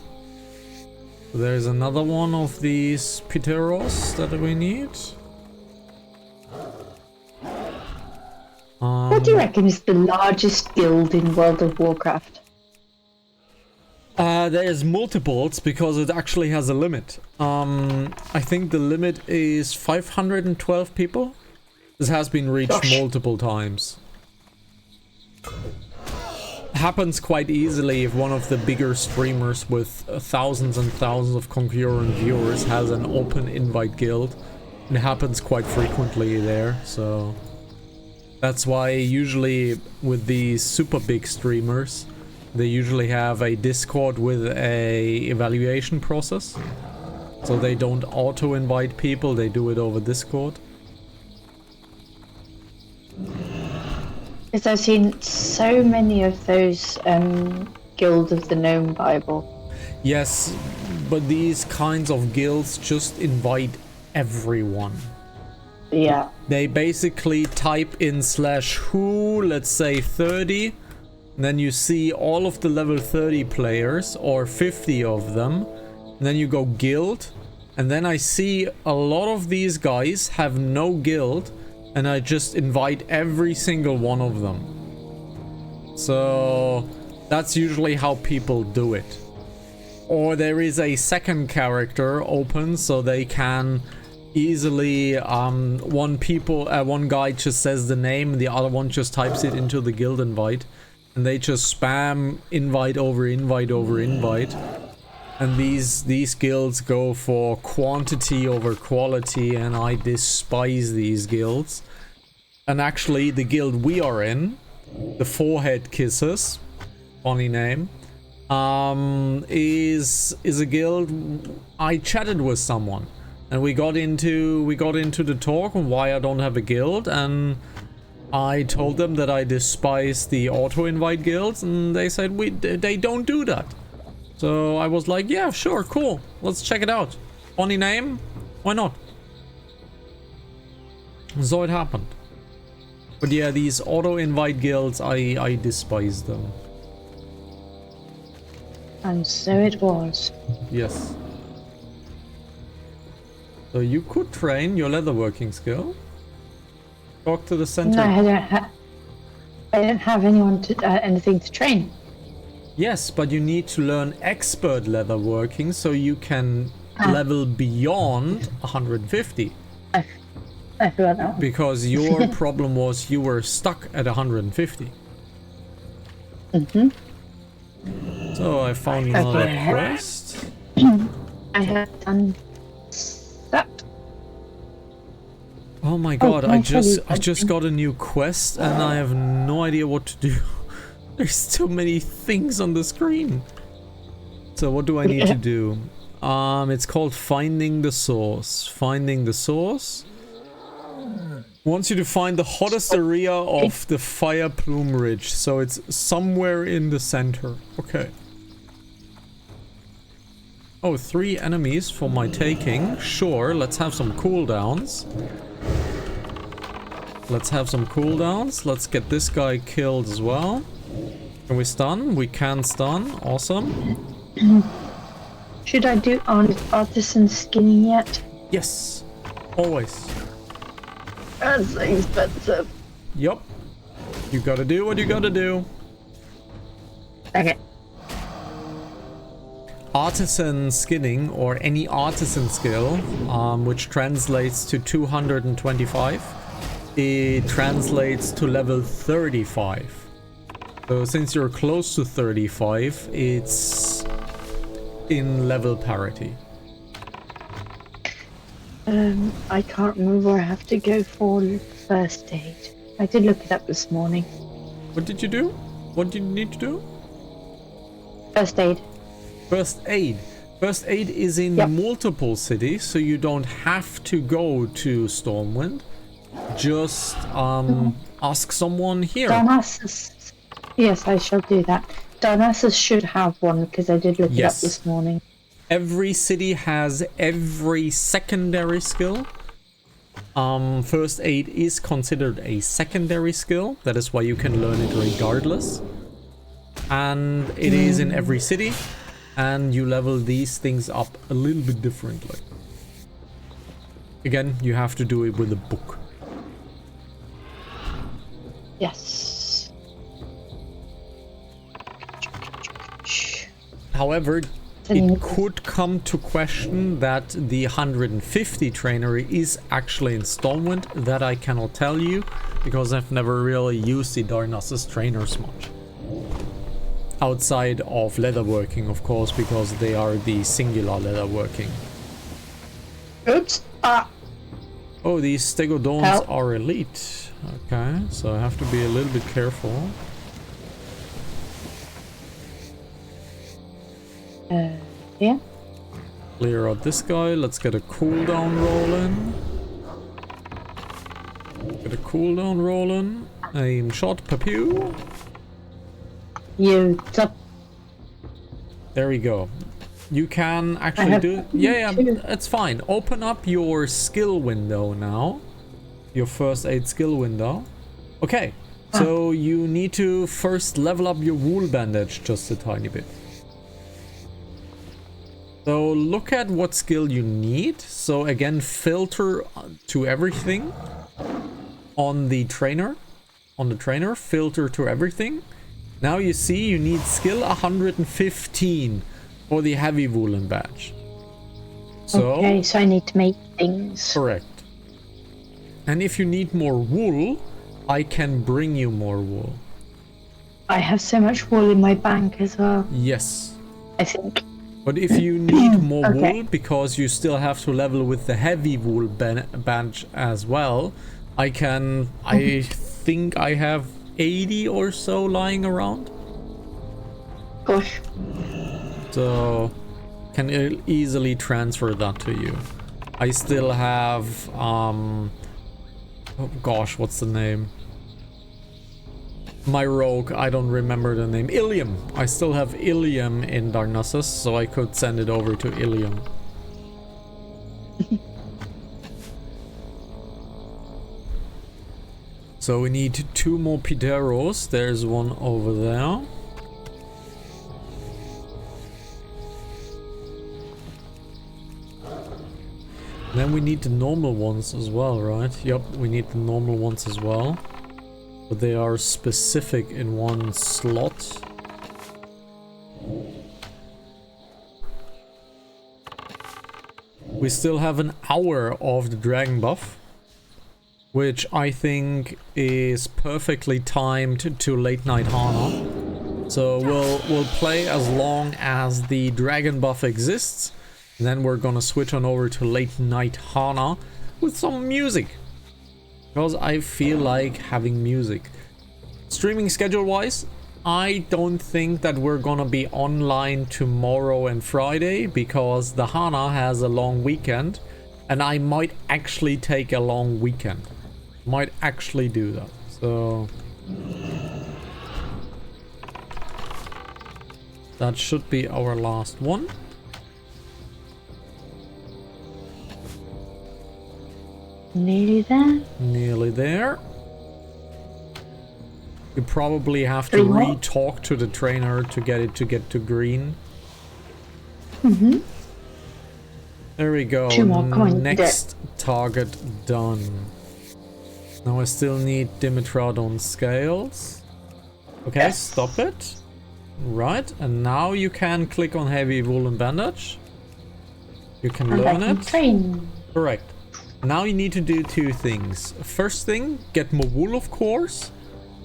There's another one of these Pteros that we need. What do you reckon is the largest guild in World of Warcraft? There's multiples because it actually has a limit. I think the limit is 512 people. This has been reached multiple times. Happens quite easily if one of the bigger streamers with thousands and thousands of concurrent viewers has an open invite guild. It happens quite frequently there, so that's why usually with these super big streamers, they usually have a Discord with a evaluation process. So they don't auto invite people, they do it over Discord. Because I've seen so many of those Guild of the Gnome Bible. Yes, but these kinds of guilds just invite everyone. Yeah. They basically type in /who, let's say 30, and then you see all of the level 30 players, or 50 of them, and then you go guild, and then I see a lot of these guys have no guild, and I just invite every single one of them. So that's usually how people do it. Or there is a second character open so they can easily one guy just says the name, the other one just types it into the guild invite, and they just spam invite over invite over invite. And these guilds go for quantity over quality, and I despise these guilds. And actually, the guild we are in, the Forehead Kissers, funny name, is a guild. I chatted with someone, and we got into the talk on why I don't have a guild, and I told them that I despise the auto invite guilds, and they said they don't do that. So I was like, yeah, sure, cool. Let's check it out. Funny name? Why not? So it happened. But yeah, these auto-invite guilds, I despise them. And so it was. Yes. So you could train your leatherworking skill. Talk to the center. No, I don't have anyone to anything to train. Yes, but you need to learn expert leatherworking so you can level beyond 150. I forgot that one. Because your problem was you were stuck at 150. Mm-hmm. So I found another Okay. quest. I have done that. Oh my god, can I tell you I just got a new quest and I have no idea what to do. There's too many things on the screen. So what do I need to do? It's called Finding the Source. Finding the Source wants you to find the hottest area of the Fire Plume Ridge. So it's somewhere in the center. Okay. Oh, 3 enemies for my taking. Sure, let's have some cooldowns. Let's have some cooldowns. Let's get this guy killed as well. Can we stun? We can stun. Awesome. Should I do artisan skinning yet? Yes. Always. That's expensive. Yup. You gotta do what you gotta do. Okay. Artisan skinning, or any artisan skill, which translates to 225, it translates to level 35. So since you're close to 35, it's in level parity. I can't remember where I have to go for first aid. I did look it up this morning. What did you do? What did you need to do? First aid. First aid. First aid is in multiple cities, so you don't have to go to Stormwind. Just ask someone here. Darnassus. Yes, I shall do that. Darnassus should have one because I did look it up this morning. Every city has every secondary skill. First aid is considered a secondary skill. That is why you can learn it regardless. And it is in every city. And you level these things up a little bit differently. Again, you have to do it with a book. Yes. However, it could come to question that the 150 trainery is actually in Stormwind. That I cannot tell you, because I've never really used the Darnassus trainers much. Outside of leatherworking, of course, because they are the singular leatherworking. Oops. Oh, these stegodons are elite. Okay, so I have to be a little bit careful. Yeah. Clear out this guy. Let's get a cooldown rolling. Get a cooldown rolling. Aim shot, pew. There we go. You can actually do... Yeah, it's fine. Open up your skill window now. Your first aid skill window. Okay, so you need to first level up your wool bandage just a tiny bit. So look at what skill you need. So again, filter to everything on the trainer. On the trainer, filter to everything. Now you see you need skill 115 for the heavy woolen badge. So, okay, so I need to make things. Correct. And if you need more wool, I can bring you more wool. I have so much wool in my bank as well. Yes. I think. But if you need more wool, because you still have to level with the heavy wool badge as well, I think I have 80 or so lying around. Gosh. So can easily transfer that to you. I still have oh gosh, what's the name? My rogue, I don't remember the name. Ilium. I still have Ilium in Darnassus, so I could send it over to Ilium. So we need 2 more Pideros. There's one over there. Then we need the normal ones as well, right? Yep, we need the normal ones as well. But they are specific in one slot. We still have an hour of the dragon buff, which I think is perfectly timed to late night Hana. So we'll play as long as the dragon buff exists. And then we're gonna switch on over to Late Night Hana with some music. Because I feel like having music. Streaming schedule wise, I don't think that we're gonna be online tomorrow and Friday because the Hana has a long weekend and I might actually take a long weekend. Might actually do that. So that should be our last one. Nearly there. Nearly there. You probably have to 3 more. re-talk to the trainer to get to green. Mm-hmm. There we go. 2 more, come on, Next target done. Now I still need Dimetrodon scales. Okay, Yes. stop it. Right, and now you can click on heavy woolen bandage. You can And I learn can it. train. Correct. Now you need to do 2 things. First thing, get more wool, of course.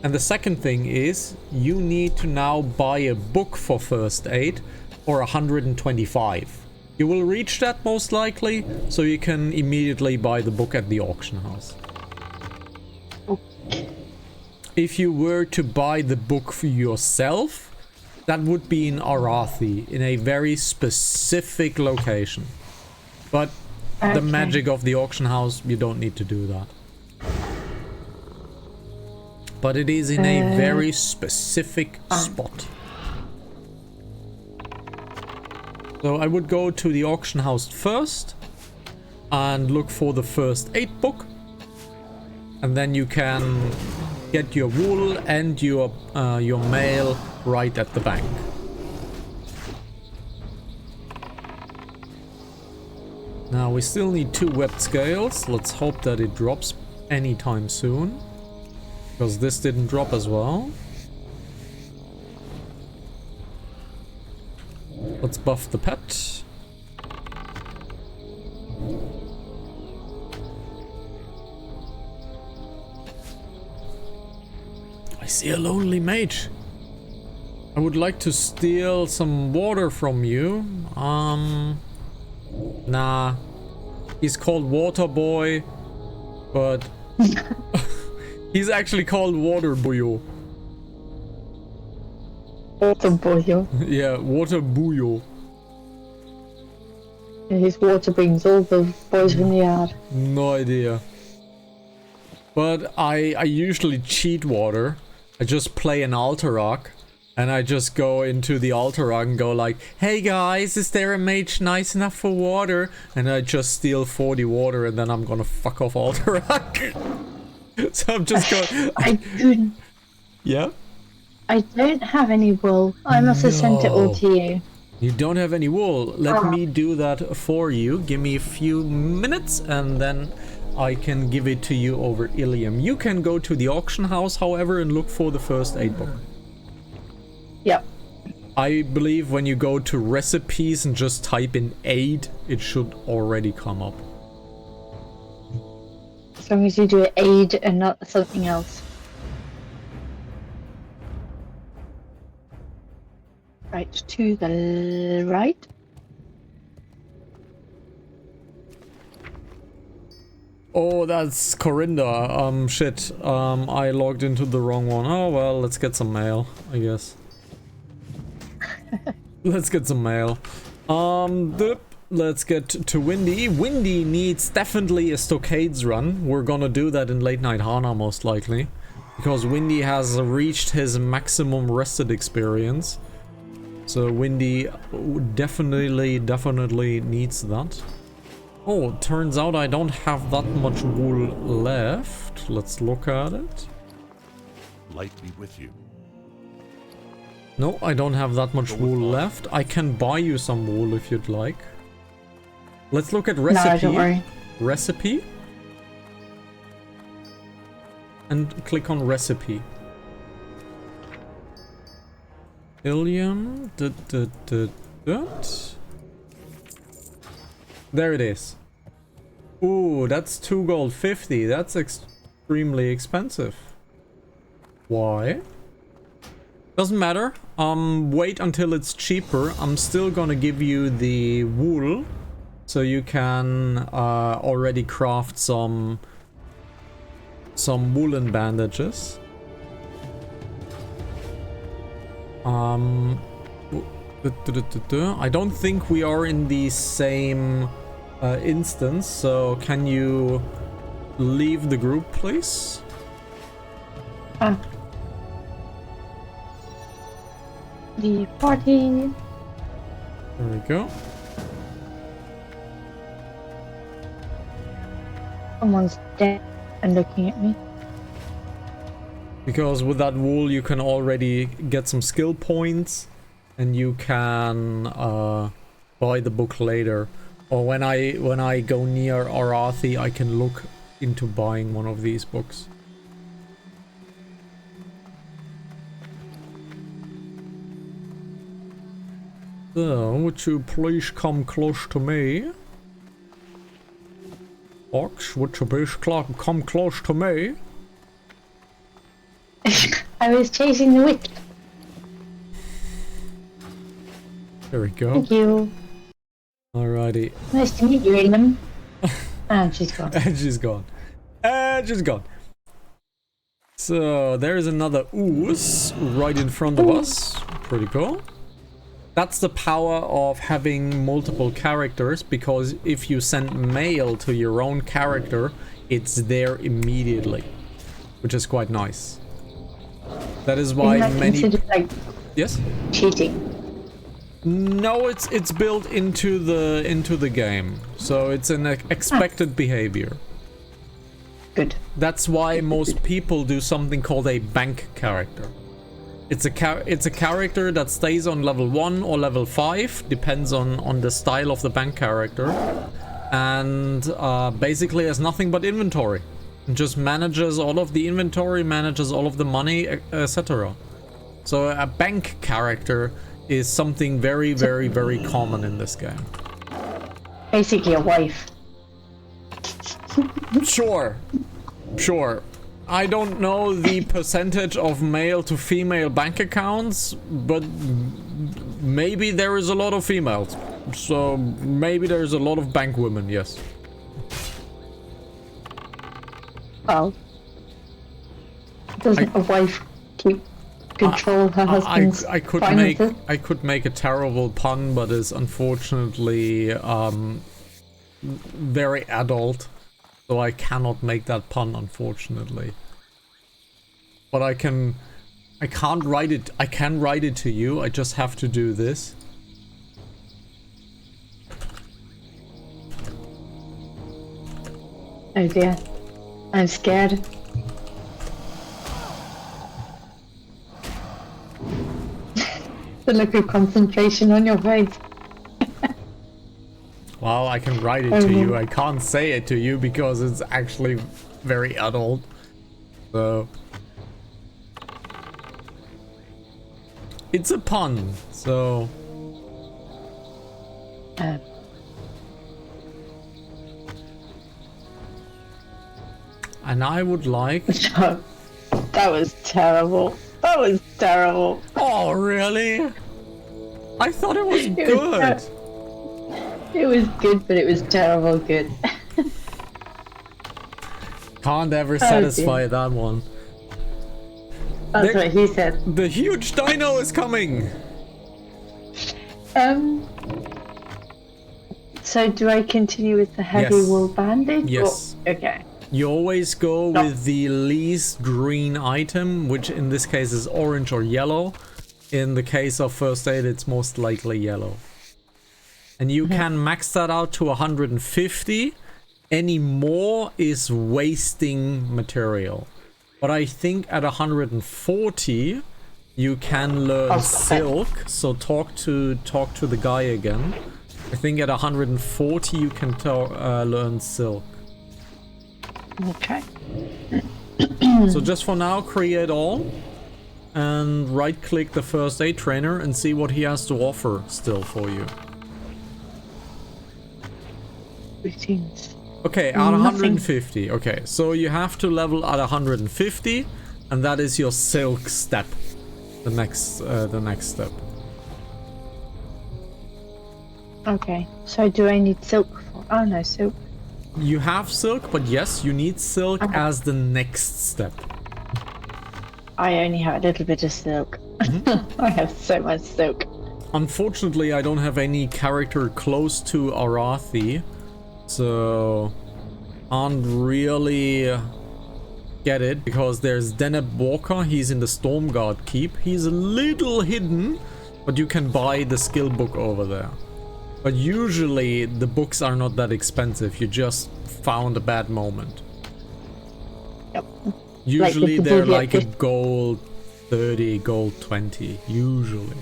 And the second thing is, you need to now buy a book for first aid for 125. You will reach that most likely, so you can immediately buy the book at the auction house. Okay. If you were to buy the book for yourself, that would be in Arathi, in a very specific location. But the Okay. magic of the auction house, you don't need to do that. But it is in a very specific spot. So I would go to the auction house first and look for the first aid book. And then you can get your wool and your mail right at the bank. Now we still need 2 webbed scales. Let's hope that it drops anytime soon. Because this didn't drop as well. Let's buff the pet. I see a lonely mage. I would like to steal some water from you. Nah. He's called Water Boy, but he's actually called Water Buyo. Water boil. Yeah, Water Buyo. His water brings all the boys from the yard. No idea. But I usually cheat water. I just play an Alterok. And I just go into the Alterok and go like, hey guys, is there a mage nice enough for water? And I just steal 40 water and then I'm gonna fuck off Alterok. So I'm just going... Yeah? I don't have any wool. I must have sent it all to you. You don't have any wool. Let me do that for you. Give me a few minutes and then I can give it to you over Ilium. You can go to the auction house, however, and look for the first aid book. Yep. I believe when you go to recipes and just type in aid, it should already come up. As long as you do aid and not something else. Right, to the right. Oh, that's Corinda. Shit. I logged into the wrong one. Oh, well, let's get some mail, I guess. Let's get some mail. Let's get to Windy. Windy needs definitely a Stockades run. We're gonna do that in Late Night Hana, most likely. Because Windy has reached his maximum rested experience. So Windy definitely needs that. Oh, turns out I don't have that much wool left. Let's look at it. Light be with you. No, I don't have that much wool left. I can buy you some wool if you'd like. Let's look at recipe. No, don't worry. Recipe. And click on recipe. Ilium. There it is. Ooh, that's 2 gold 50. That's extremely expensive. Why? Doesn't matter. Wait until it's cheaper. I'm still gonna give you the wool, so you can already craft some woolen bandages. I don't think we are in the same instance, so can you leave the group, please? The party. There we go. Someone's dead and looking at me. Because with that wool you can already get some skill points, and you can buy the book later. Or when I go near Arathi, I can look into buying one of these books. So, would you please come close to me? Fox, would you please come close to me? I was chasing the witch. There we go. Thank you. Alrighty. Nice to meet you, Eamon. And she's gone. And she's gone. And she's gone. So, there's another ooze right in front of us. Pretty cool. That's the power of having multiple characters, because if you send mail to your own character, it's there immediately, which is quite nice. That is why Isn't that many... considered, like, Yes? cheating? No, it's built into the game, so it's an expected behavior. Good. That's why most people do something called a bank character. It's a character that stays on level 1 or level 5, depends on the style of the bank character, and basically has nothing but inventory. Just manages all of the inventory, manages all of the money, etc. So a bank character is something very, very, very common in this game. Basically a wife. Sure. I don't know the percentage of male to female bank accounts, but maybe there is a lot of females. So maybe there's a lot of bank women, yes. Well, doesn't a wife keep control her husband's finances? I could make a terrible pun, but it's unfortunately very adult. So I cannot make that pun, unfortunately. But I can't write it. I can write it to you. I just have to do this. Oh dear. I'm scared. The look of concentration on your face. Well, I can write it to you. I can't say it to you because it's actually very adult. So it's a pun. So and I would like... That was terrible. That was terrible. Oh, really? I thought it was good. It was good, but it was terrible good. Can't ever satisfy that one. That's what he said. The huge dino is coming! So do I continue with the heavy wool bandage? Yes. Or, okay. You always go with the least green item, which in this case is orange or yellow. In the case of first aid, it's most likely yellow. And you can max that out to 150. Any more is wasting material. But I think at 140 you can learn silk. So talk to the guy again. I think at 140 you can learn silk. Okay. So just for now, create all. And right click the first aid trainer and see what he has to offer still for you. Routines. Okay, at 150. Okay, so you have to level at 150, and that is your silk step. the next step. Okay. So do I need silk for? Oh no, silk. You have silk, but yes, you need silk as the next step. I only have a little bit of silk. I have so much silk. Unfortunately, I don't have any character close to Arathi, so can't really get it, because there's Deneb Walker. He's in the Stormguard Keep. He's a little hidden, but you can buy the skill book over there. But usually the books are not that expensive. You just found a bad moment. Yep. Usually they're like a 50. gold 30, gold 20, usually.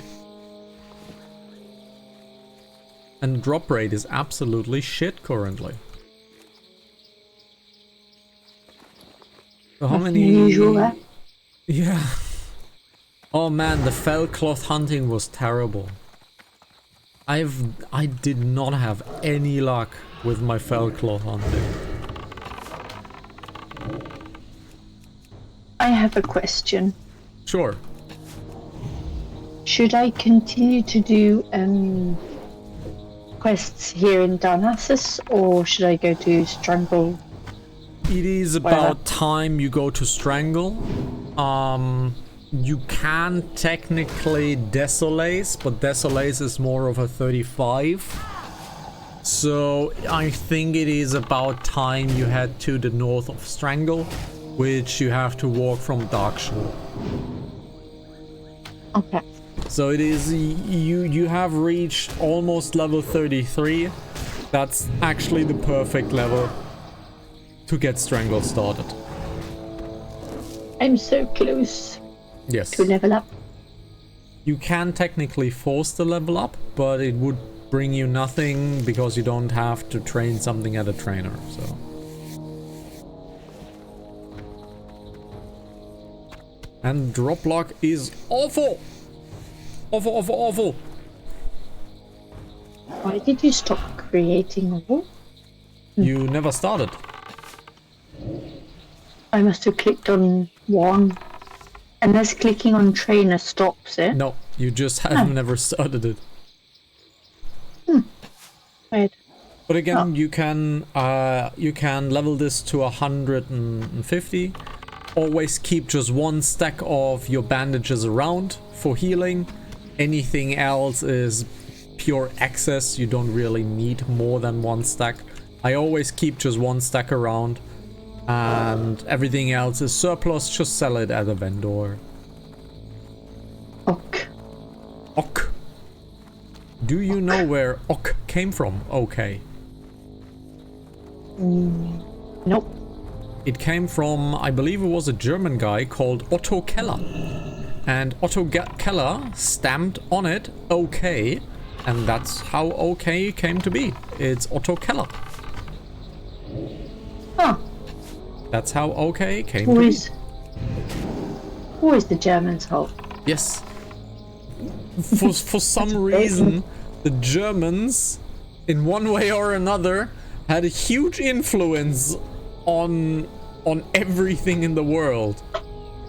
And drop rate is absolutely shit currently. So how many... Usual. Yeah. Oh man, the fell cloth hunting was terrible. I did not have any luck with my fell cloth hunting. I have a question. Sure. Should I continue to do quests here in Darnassus, or should I go to Strangle? It is about time you go to Strangle. You can technically Desolace, but Desolace is more of a 35. So I think it is about time you head to the north of Strangle, which you have to walk from Darkshore. Okay. So it is, you have reached almost level 33. That's actually the perfect level to get Strangle started. I'm so close Yes. to level up. You can technically force the level up, but it would bring you nothing because you don't have to train something at a trainer, so. And drop lock is awful! Awful, awful, awful! Why did you stop creating a wall? You never started. I must have clicked on one. Unless clicking on trainer stops it. No, you just have never started it. Weird. But again, you can level this to 150. Always keep just one stack of your bandages around for healing. Anything else is pure excess. You don't really need more than one stack. I always keep just one stack around. And everything else is surplus. Just sell it at a vendor. Ok. Ok. Do you know where Ok came from? Okay. Nope. It came from, I believe it was a German guy called Otto Keller. And Otto Keller stamped on it OK. And that's how OK came to be. It's Otto Keller. Huh. That's how OK came to be. Always the Germans' fault. Yes. For some reason, the Germans, in one way or another, had a huge influence on everything in the world.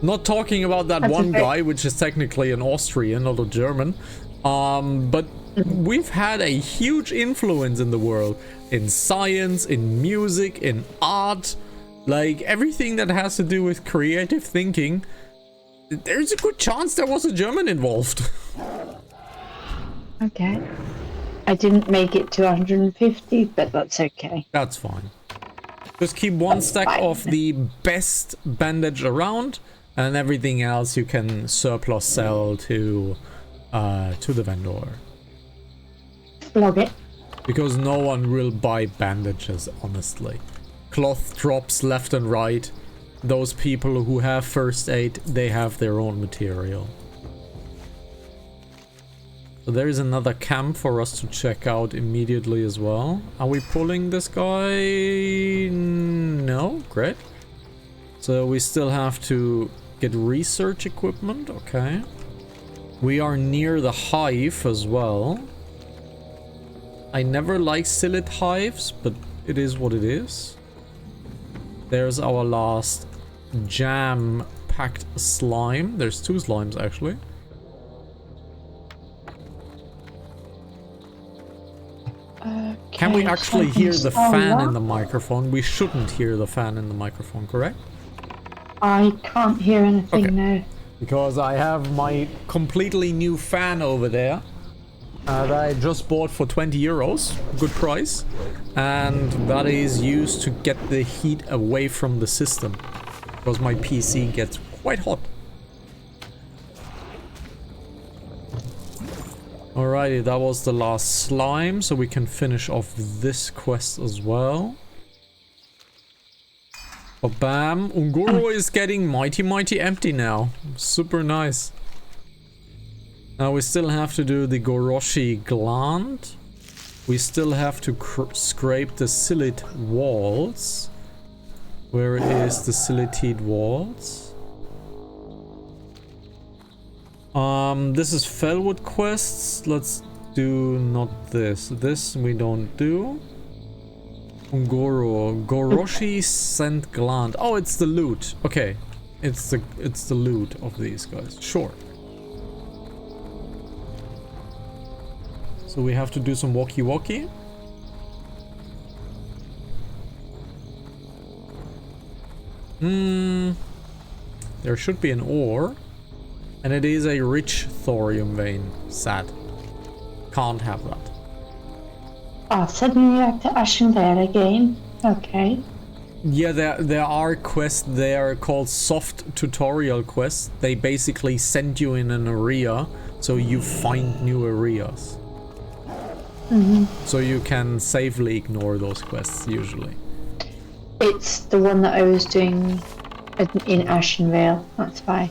Not talking about that one guy, which is technically an Austrian, not a German. But we've had a huge influence in the world. In science, in music, in art. Like, everything that has to do with creative thinking. There's a good chance there was a German involved. Okay. I didn't make it to 150, but that's okay. That's fine. Just keep one stack of the best bandage around, and everything else you can surplus sell to the vendor. Log it. Because no one will buy bandages, honestly. Cloth drops left and right. Those people who have first aid, they have their own material. So there is another camp for us to check out immediately as well. Are we pulling this guy? No? Great. So we still have to get research equipment. Okay. We are near the hive as well. I never like Silith hives, but it is what it is. There's our last jam-packed slime. There's two slimes, actually. Can we actually hear the so fan in loud. the microphone? We shouldn't hear the fan in the microphone, correct? I can't hear anything Okay. now. Because I have my completely new fan over there that I just bought for 20 euros, good price, and that is used to get the heat away from the system because my PC gets quite hot. Alrighty, that was the last slime, so we can finish off this quest as well. But bam, Ungoro is getting mighty empty now. Super nice. Now we still have to do the Goroshi gland. We still have to scrape the Silith walls. Where is the Silithid walls? This is Felwood quests. Let's do not this. This we don't do. Ungoro. Goroshi scent gland. Oh, it's the loot. Okay. It's the loot of these guys. Sure. So we have to do some walkie-walkie. There should be an ore. And it is a rich thorium vein. Sad. Can't have that. Oh, suddenly you're to Ashenvale again. Okay. Yeah, there are quests there called soft tutorial quests. They basically send you in an area, so you find new areas. So you can safely ignore those quests usually. It's the one that I was doing in Ashenvale. That's why.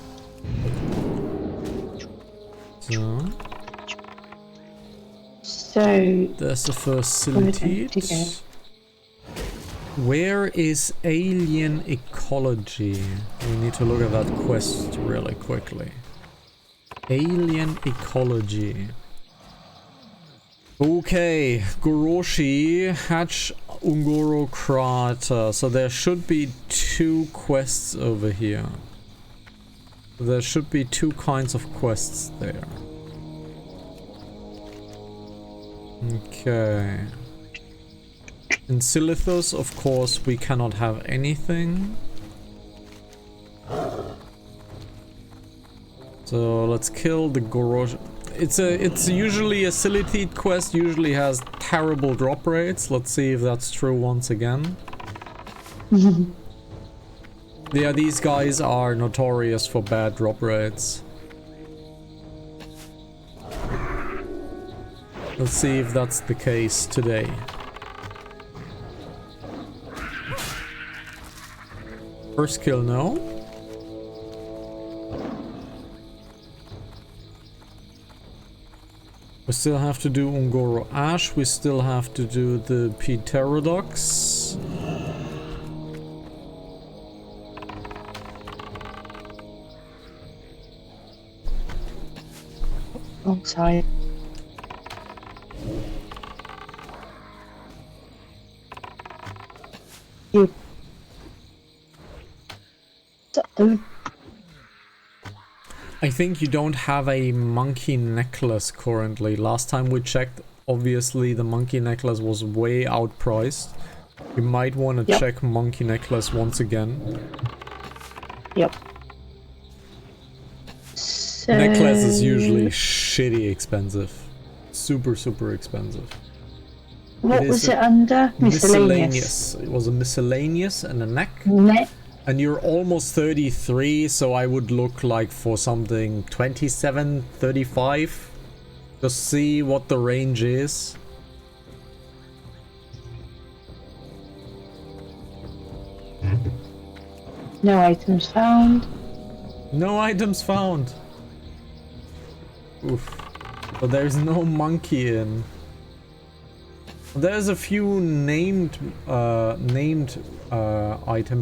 So There's the first where would I need to go? Silithid. Where is alien ecology? We need to look at that quest really quickly. Alien ecology. Okay, Goroshi, Hatch Ungoro Crater. So there should be 2 quests over here. There should be 2 kinds of quests there. Okay. In Silithus, of course, we cannot have anything. So let's kill the Goroshi. It's usually a Silithid quest, usually has terrible drop rates. Let's see if that's true once again. Yeah, these guys are notorious for bad drop rates. Let's see if that's the case today. First kill, no. We still have to do Ungoro Ash. We still have to do the Pterodox. Oh, sorry. You. I think you don't have a monkey necklace currently. Last time we checked, obviously the monkey necklace was way outpriced. You might want to check monkey necklace once again. Yep. So... Necklace is usually shitty expensive. Super expensive. What was it under? Miscellaneous. It was a miscellaneous and a neck. And you're almost 33, so I would look like for something 27, 35. Just see what the range is. No items found. No items found. Oof. But there's no monkey in. There's a few named items,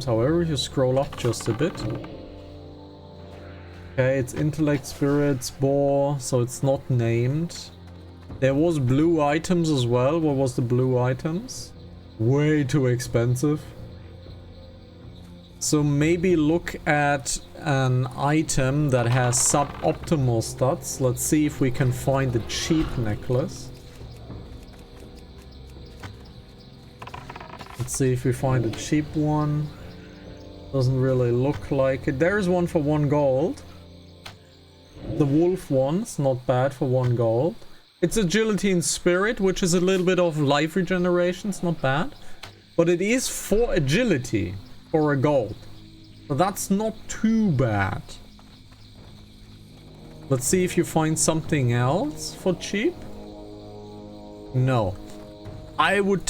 however, if you scroll up just a bit. Okay, it's intellect, spirit, spore, so it's not named. There was blue items as well. What was the blue items? Way too expensive. So maybe look at an item that has suboptimal stats. Let's see if we can find the cheap necklace. Let's see if we find a cheap one. Doesn't really look like it. There's one for 1 gold. The wolf one's not bad for 1 gold. It's agility and spirit, which is a little bit of life regeneration. It's not bad. But it is 4 agility for a gold. So that's not too bad. Let's see if you find something else for cheap. No. I would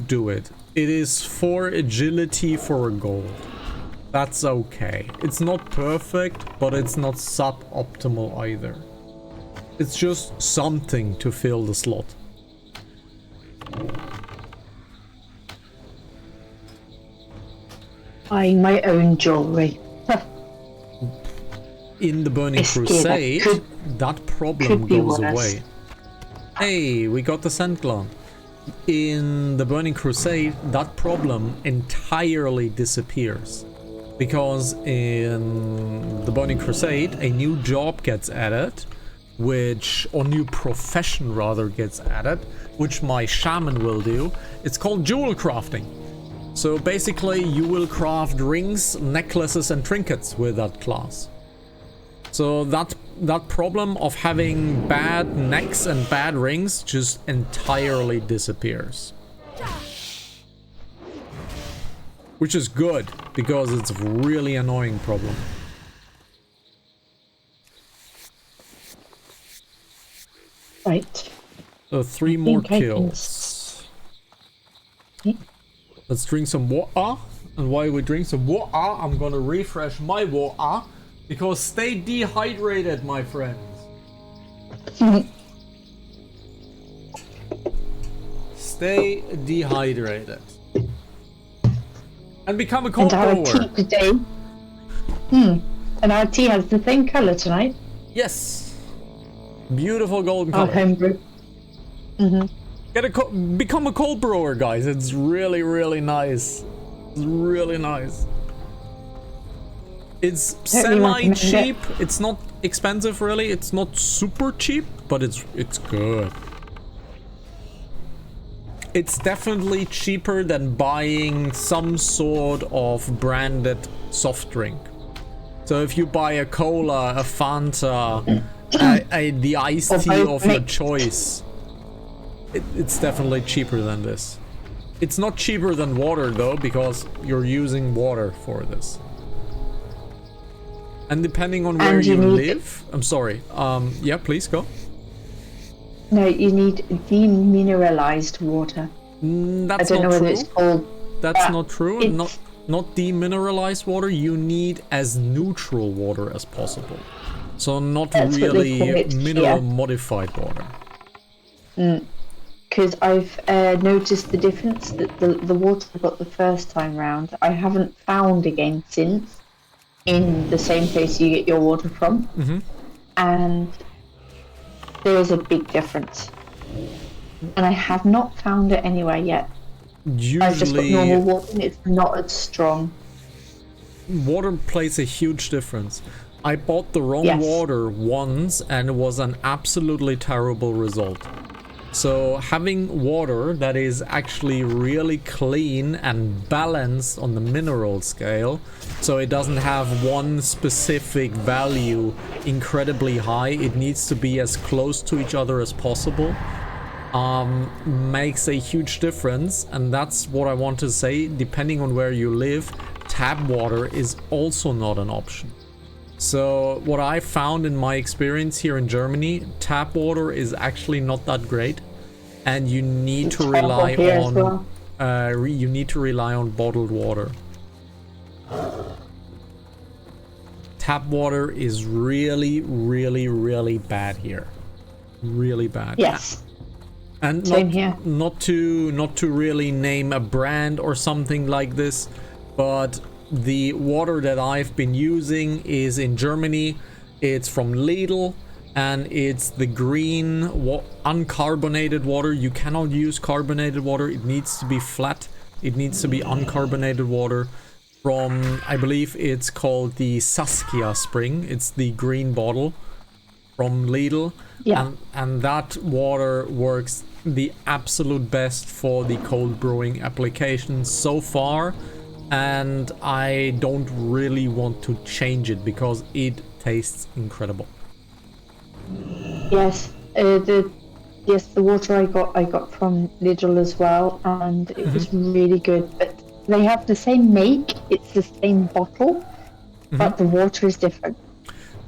do it. It is 4 agility for a gold. That's okay. It's not perfect, but it's not suboptimal either. It's just something to fill the slot. Buying my own jewelry. In the Burning Crusade, that problem goes away. Hey, we got the Scent Gland. In the Burning Crusade, that problem entirely disappears. Because in the Burning Crusade, a new job gets added, or new profession rather gets added, which my shaman will do. It's called jewel crafting. So basically, you will craft rings, necklaces, and trinkets with that class. So that problem of having bad necks and bad rings just entirely disappears. Which is good, because it's a really annoying problem. Right. So 3 more kills. Let's drink some water. And while we drink some water, I'm gonna refresh my water. Because stay dehydrated, my friends. Stay dehydrated. And become a cold brewer. And our tea today. And our tea has the same color tonight. Yes. Beautiful golden Our color. homebrew. Become a cold brewer, guys. It's really, really nice. It's really nice. It's semi-cheap. It's not expensive, really. It's not super cheap, but it's good. It's definitely cheaper than buying some sort of branded soft drink. So if you buy a cola, a Fanta, the iced tea of your choice, it's definitely cheaper than this. It's not cheaper than water, though, because you're using water for this. And depending on where you live... I'm sorry. Yeah, please go. No, you need demineralized water. That's I don't know not whether true. it's called... That's not true. Not demineralized water. You need as neutral water as possible. So not really mineral modified water. Because I've noticed the difference that the water I got the first time round, I haven't found again since. In the same place you get your water from. And there is a big difference. And I have not found it anywhere yet. I've just got normal water and it's not as strong. Water plays a huge difference. I bought the wrong water once and it was an absolutely terrible result. So having water that is actually really clean and balanced on the mineral scale, so it doesn't have one specific value incredibly high, it needs to be as close to each other as possible, makes a huge difference. And that's what I want to say. Depending on where you live, tap water is also not an option. So what I found in my experience here in Germany, tap water is actually not that great, and you need to rely on you need to rely on bottled water. Tap water is really, really, really bad here. Really bad. Yes. And not to really name a brand or something like this, but the water that I've been using is in Germany. It's from Lidl, and it's the green uncarbonated water. You cannot use carbonated water. It needs to be flat. It needs to be uncarbonated water from, I believe it's called the Saskia spring. It's the green bottle. from Lidl. Yeah. And that water works the absolute best for the cold brewing application so far. And I don't really want to change it because it tastes incredible. Yes, the water I got from Lidl as well, and it was really good. But they have the same make, it's the same bottle, but the water is different.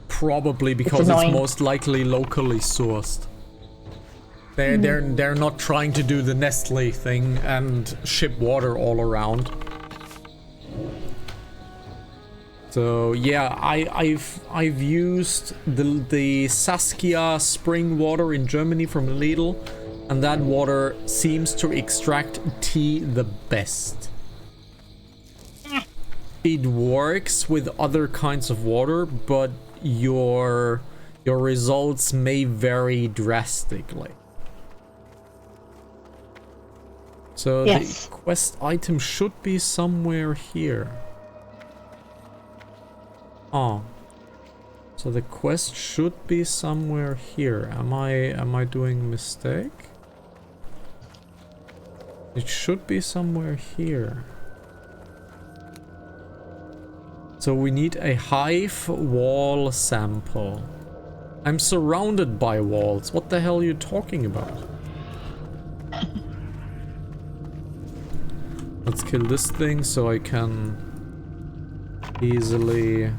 Probably because it's most likely locally sourced. They're not trying to do the Nestle thing and ship water all around. So yeah, I've used the Saskia spring water in Germany from Lidl, and that water seems to extract tea the best. It works with other kinds of water, but your results may vary drastically. So yes. The quest item should be somewhere here. Oh, so the quest should be somewhere here. Am I doing a mistake? It should be somewhere here. So we need a hive wall sample. I'm surrounded by walls. What the hell are you talking about? Let's kill this thing so I can easily...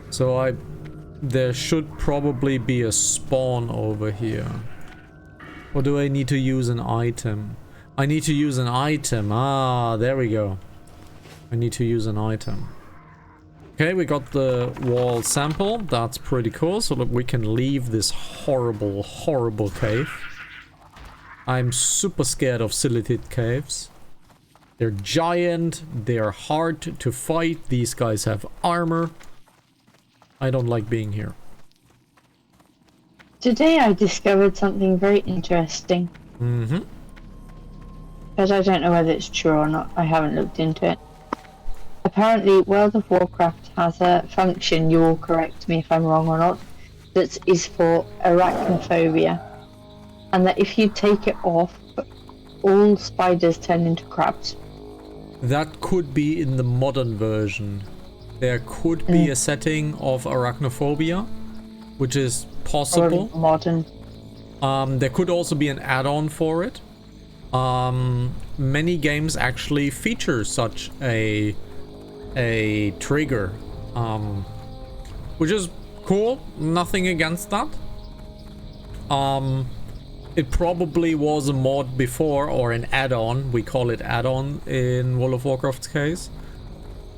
So there should probably be a spawn over here. Or do I need to use an item? I need to use an item. Ah, there we go. I need to use an item. Okay, we got the wall sample. That's pretty cool. So look, we can leave this horrible, horrible cave. I'm super scared of Silithid caves. They're giant. They're hard to fight. These guys have armor. I don't like being here. Today I discovered something very interesting. But I don't know whether it's true or not. I haven't looked into it. Apparently, World of Warcraft has a function, you will correct me if I'm wrong or not, that is for arachnophobia. And that if you take it off, all spiders turn into crabs. That could be in the modern version. There could be a setting of arachnophobia, which is possible. Or modern. There could also be an add-on for it. Many games actually feature such a trigger, which is cool. Nothing against that. It probably was a mod before, or an add-on. We call it add-on in World of Warcraft's case.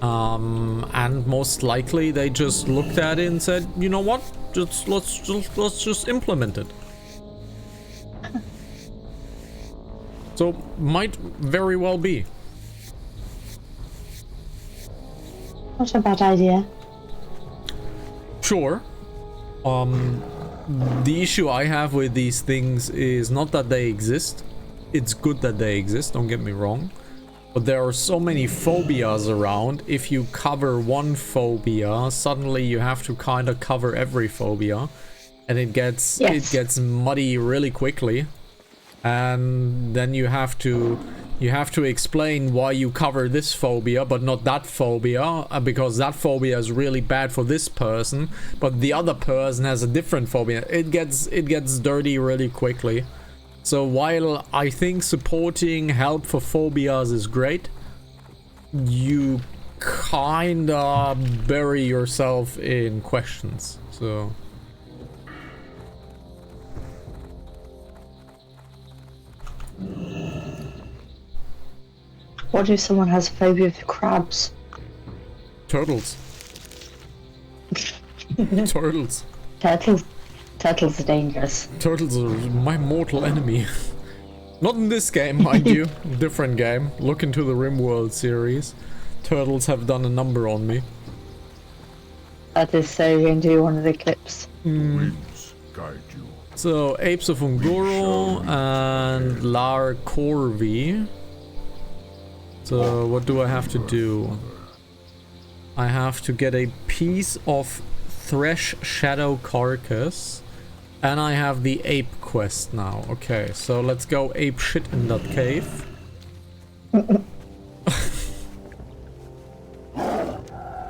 And most likely they just looked at it and said, you know what? Let's just implement it. So might very well be. Not a bad idea. Sure. The issue I have with these things is not that they exist. It's good that they exist, don't get me wrong. But there are so many phobias around. If you cover one phobia, suddenly you have to kind of cover every phobia. And it gets muddy really quickly. And then you have to explain why you cover this phobia but not that phobia, because that phobia is really bad for this person, but the other person has a different phobia. It gets dirty really quickly. So while I think supporting help for phobias is great, you kinda bury yourself in questions. So what if someone has a phobia of crabs? Turtles. Turtles. Turtles are dangerous. Turtles are my mortal enemy. Not in this game, mind you. Different game. Look into the RimWorld series. Turtles have done a number on me. That is so going to be one of the clips. Winds guide you. So, Apes of Ungoro and Lar Corvi. So, what do I have to do? I have to get a piece of Thresh Shadow Carcass. And I have the ape quest now. Okay, so let's go ape shit in that cave.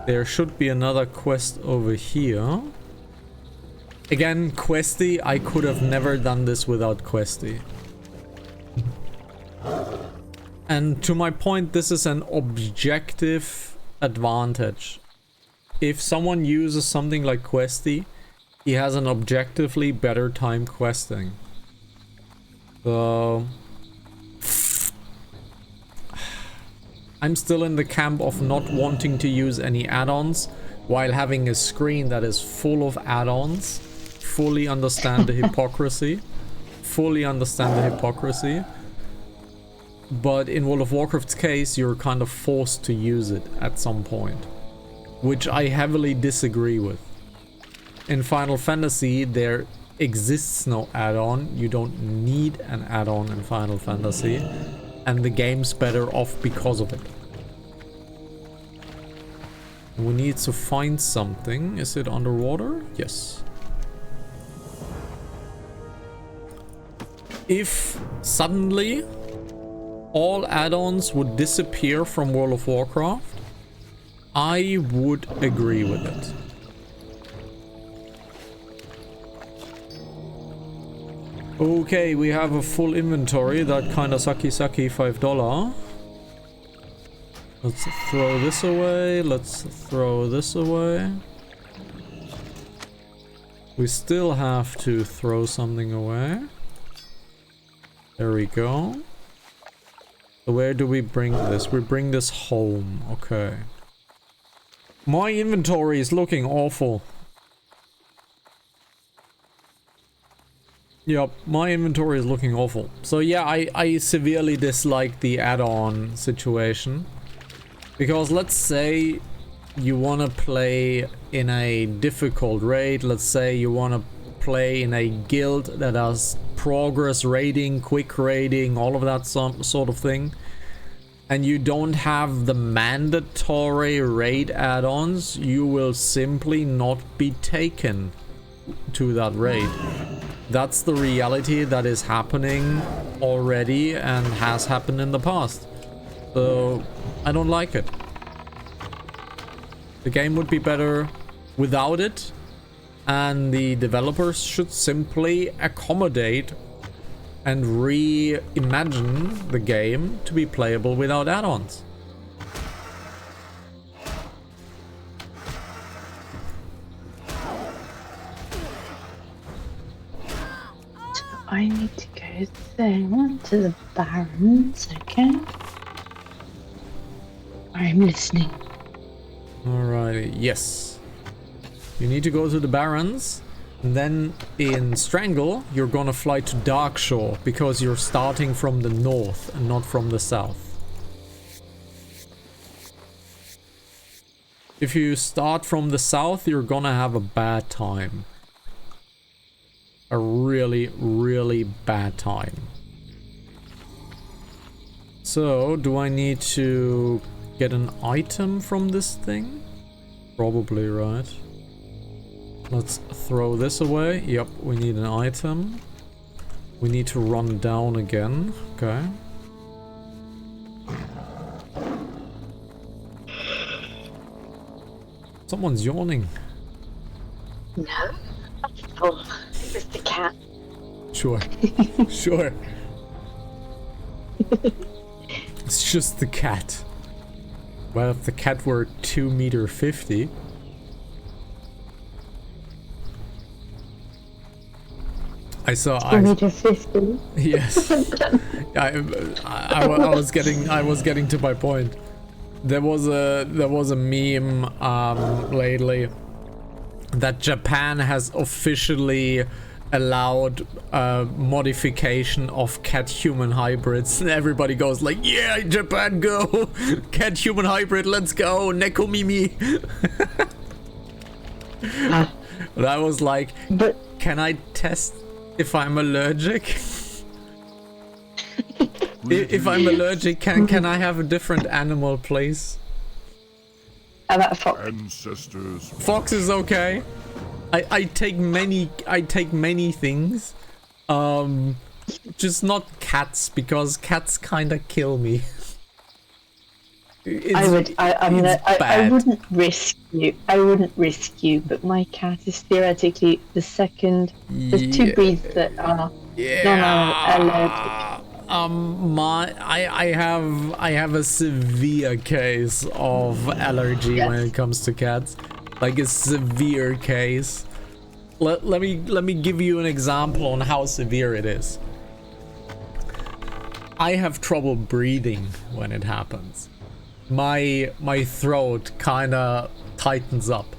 There should be another quest over here. Again, Questy, I could have never done this without Questy. And to my point, this is an objective advantage. If someone uses something like Questy, he has an objectively better time questing. So I'm still in the camp of not wanting to use any add-ons while having a screen that is full of add-ons. Fully understand the hypocrisy. Fully understand the hypocrisy. But in World of Warcraft's case, you're kind of forced to use it at some point, which I heavily disagree with. In Final Fantasy, there exists no add-on. You don't need an add-on in Final Fantasy. And the game's better off because of it. We need to find something. Is it underwater? Yes. If suddenly all add-ons would disappear from World of Warcraft, I would agree with it. Okay, we have a full inventory. That kinda sucky $5. Let's throw this away. Let's throw this away. We still have to throw something away. There we go. So where do we bring this? We bring this home. Okay. My inventory is looking awful. Yep, my inventory is looking awful. So yeah, I severely dislike the add-on situation. Because let's say you want to play in a difficult raid. Let's say you want to play in a guild that has progress raiding, quick raiding, all of that sort of thing. And you don't have the mandatory raid add-ons, you will simply not be taken to that raid. That's the reality that is happening already and has happened in the past. So I don't like it. The game would be better without it, and the developers should simply accommodate and reimagine the game to be playable without add-ons. I need to go there to the Barrens, okay? I'm listening. Alrighty, yes. You need to go to the Barrens, and then in Strangle, you're gonna fly to Darkshore, because you're starting from the north and not from the south. If you start from the south, you're gonna have a bad time. A really, really bad time. So, do I need to get an item from this thing? Probably, right? Let's throw this away. Yep, we need an item. We need to run down again. Okay. Someone's yawning. No. Oh, it was the cat. Sure. Sure. It's just the cat. Well, if the cat were 2.50 meters. I saw. 2.50 meters. Yes. I was getting to my point. There was a meme lately that Japan has officially allowed modification of cat-human hybrids, and everybody goes like, yeah, Japan, go! Cat-human hybrid, let's go! Nekomimi! And I was like, But can I test if I'm allergic? If I'm allergic, can I have a different animal, please? How about a fox? Ancestors. Fox is okay. I take many things. Just not cats, because cats kinda kill me. I wouldn't risk you. I wouldn't risk you, but my cat is theoretically the second. There's two breeds that are non-allergic. I have a severe case of allergy when it comes to cats. Like a severe case. Let me give you an example on how severe it is. I have trouble breathing when it happens. My throat kinda tightens up.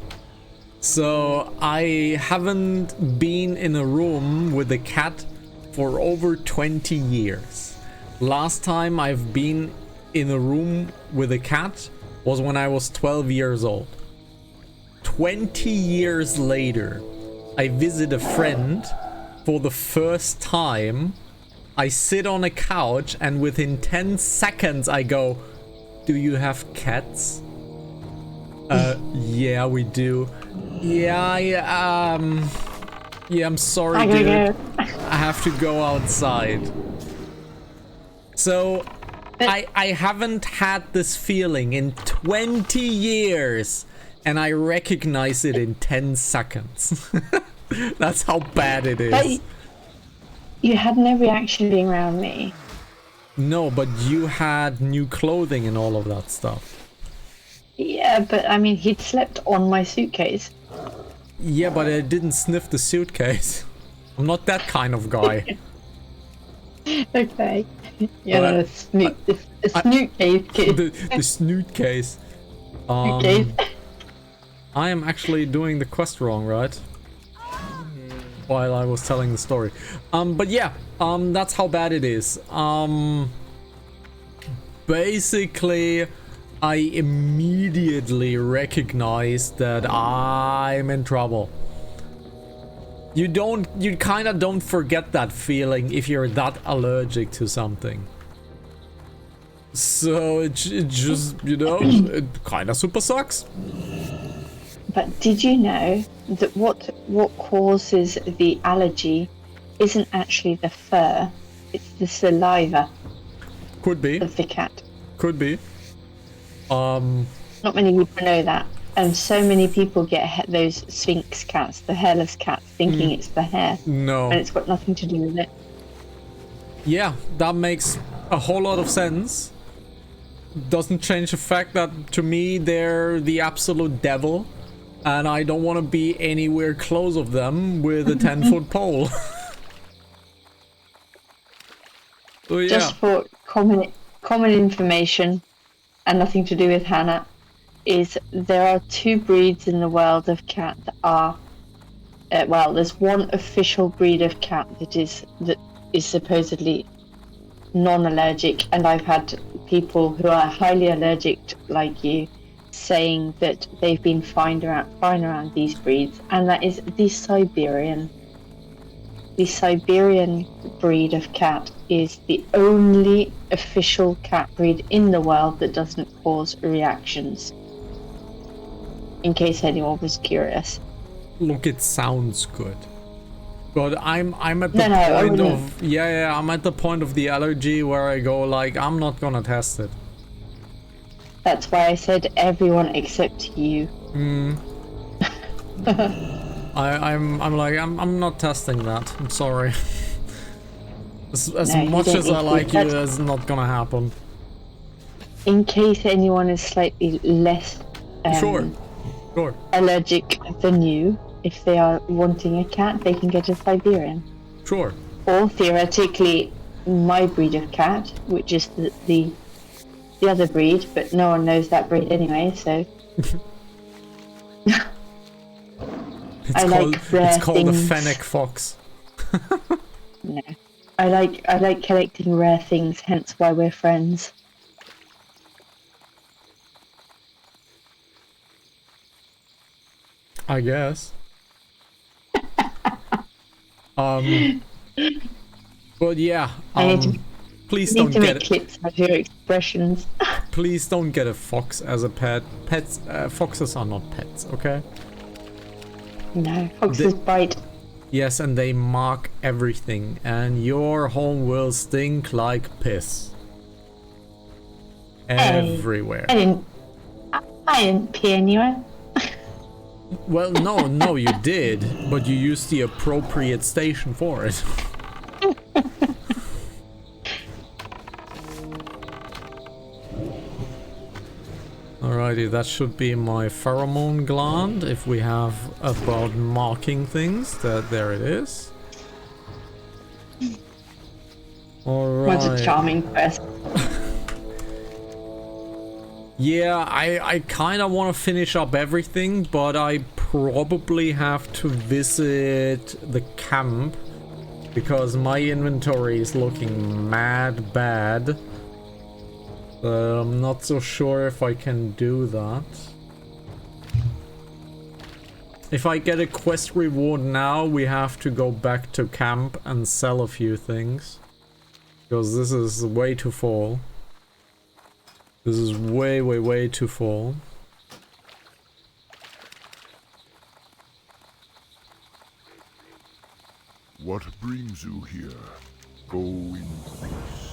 So I haven't been in a room with a cat for over 20 years. Last time I've been in a room with a cat was when I was 12 years old. 20 years later, I visit a friend for the first time. I sit on a couch and within 10 seconds I go, "Do you have cats?" Yeah, we do. Yeah, I'm sorry, dude. I have to go outside. So, I haven't had this feeling in 20 years, and I recognize it in 10 seconds. That's how bad it is. But you had no reaction being around me. No, but you had new clothing and all of that stuff. Yeah, but I mean, he'd slept on my suitcase. Yeah, but I didn't sniff the suitcase. I'm not that kind of guy. Okay. Yeah, But the snoot case, kid. The snoot case. Suitcase. I am actually doing the quest wrong, right? While I was telling the story. But yeah, that's how bad it is. Basically, I immediately recognized that I'm in trouble. You kinda don't forget that feeling if you're that allergic to something. So it just, you know, it kinda super sucks. But did you know that what causes the allergy isn't actually the fur, it's the saliva Could be. of the cat? Could be. Not many people know that. And so many people get those Sphinx cats, the hairless cats, thinking it's the hair. No. And it's got nothing to do with it. Yeah, that makes a whole lot of sense. Doesn't change the fact that to me they're the absolute devil. And I don't want to be anywhere close of them with a 10-foot pole. So yeah. Just for common information, and nothing to do with Hannah, is there are two breeds in the world of cat that are well, there's one official breed of cat that is supposedly non-allergic, and I've had people who are highly allergic like you saying that they've been fine around these breeds, and that is the Siberian. The Siberian breed of cat is the only official cat breed in the world that doesn't cause reactions. In case anyone was curious. Look, it sounds good. But I'm at the I point wouldn't. of I'm at the point of the allergy where I go like, I'm not gonna test it. That's why I said everyone except you. I'm not testing that. I'm sorry. As No, you much don't as I need to. like you, That's- it's not gonna happen. In case anyone is slightly less Sure. allergic than you, if they are wanting a cat, they can get a Siberian. Sure. Or theoretically, my breed of cat, which is the other breed, but no one knows that breed anyway, so... It's called a things. fennec fox. No. I like collecting rare things, hence why we're friends. I guess. But yeah, I need to please need don't to get make clips of your expressions. please don't get a fox as a pet. Pets, foxes are not pets, okay? No, foxes bite. Yes, and they mark everything, and your home will stink like piss. Everywhere. I didn't pee anywhere. Well, no, you did, but you used the appropriate station for it. Alrighty, that should be my pheromone gland. If we have about marking things, there it is. Alright. What's a charming quest? Yeah, I kind of want to finish up everything, but I probably have to visit the camp because my inventory is looking mad bad. I'm not so sure if I can do that. If I get a quest reward now, we have to go back to camp and sell a few things. Because this is way too full. This is way too full. What brings you here? Go in peace.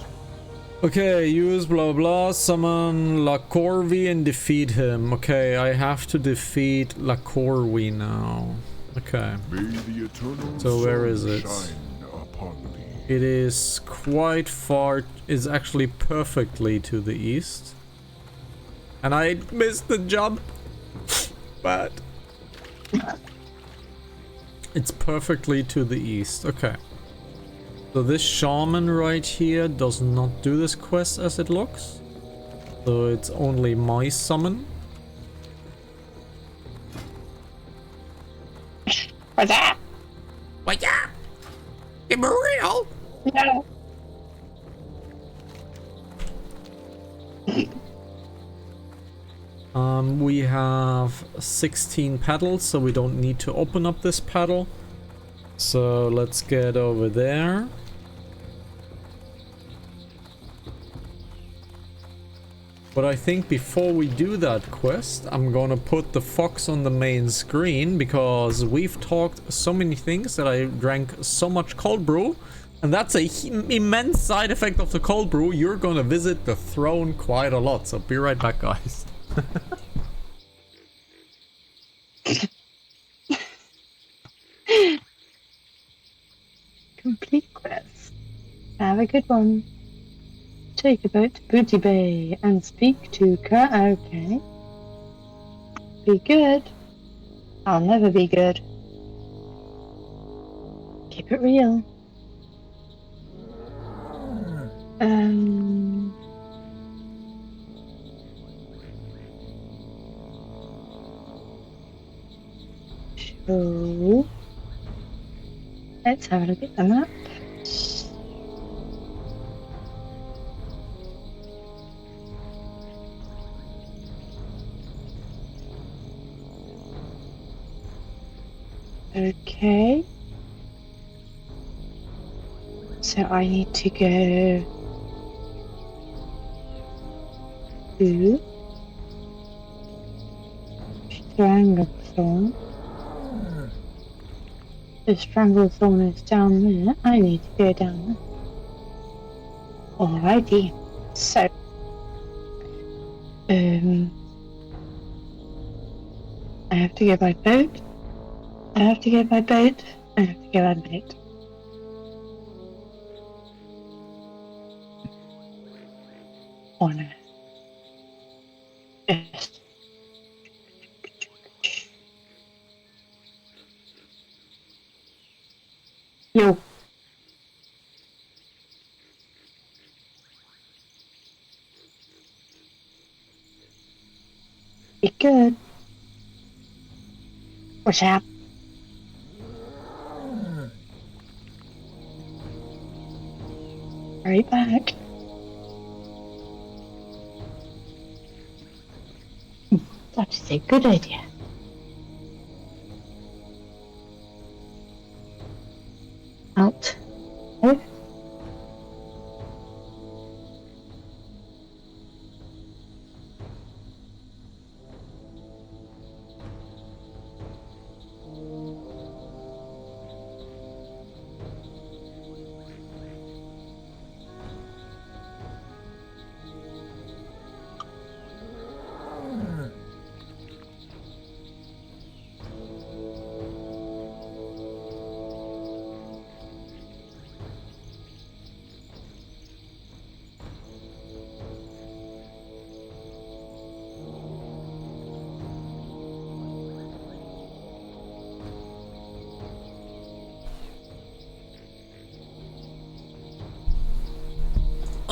Okay, use blah blah, summon La Corvi and defeat him. Okay, I have to defeat La Corvi now. Okay. May the eternal So where is it? shine upon thee. It is quite far, is actually perfectly to the east. And I missed the jump. But it's perfectly to the east. Okay. So this shaman right here does not do this quest as it looks. So it's only my summon. What's that? What? Yeah? Give me real? No. We have 16 petals, so we don't need to open up this petal. So let's get over there. But I think before we do that quest, I'm gonna put the fox on the main screen because we've talked so many things that I drank so much cold brew. And that's a immense side effect of the cold brew. You're gonna visit the throne quite a lot. So be right back, guys. Complete quest. Have a good one. Take a boat to Booty Bay and speak to Okay. Be good. I'll never be good. Keep it real. So let's have a look at the map. Okay. So I need to go to Stranglethorn. The Stranglethorn is down there. I need to go down there. Alrighty. So I have to go by boat. I have to go by boat. I have to go by boat. Oh no. Yes. Yo. Be good. What's up? Right back. That is a good idea. Out. Oh.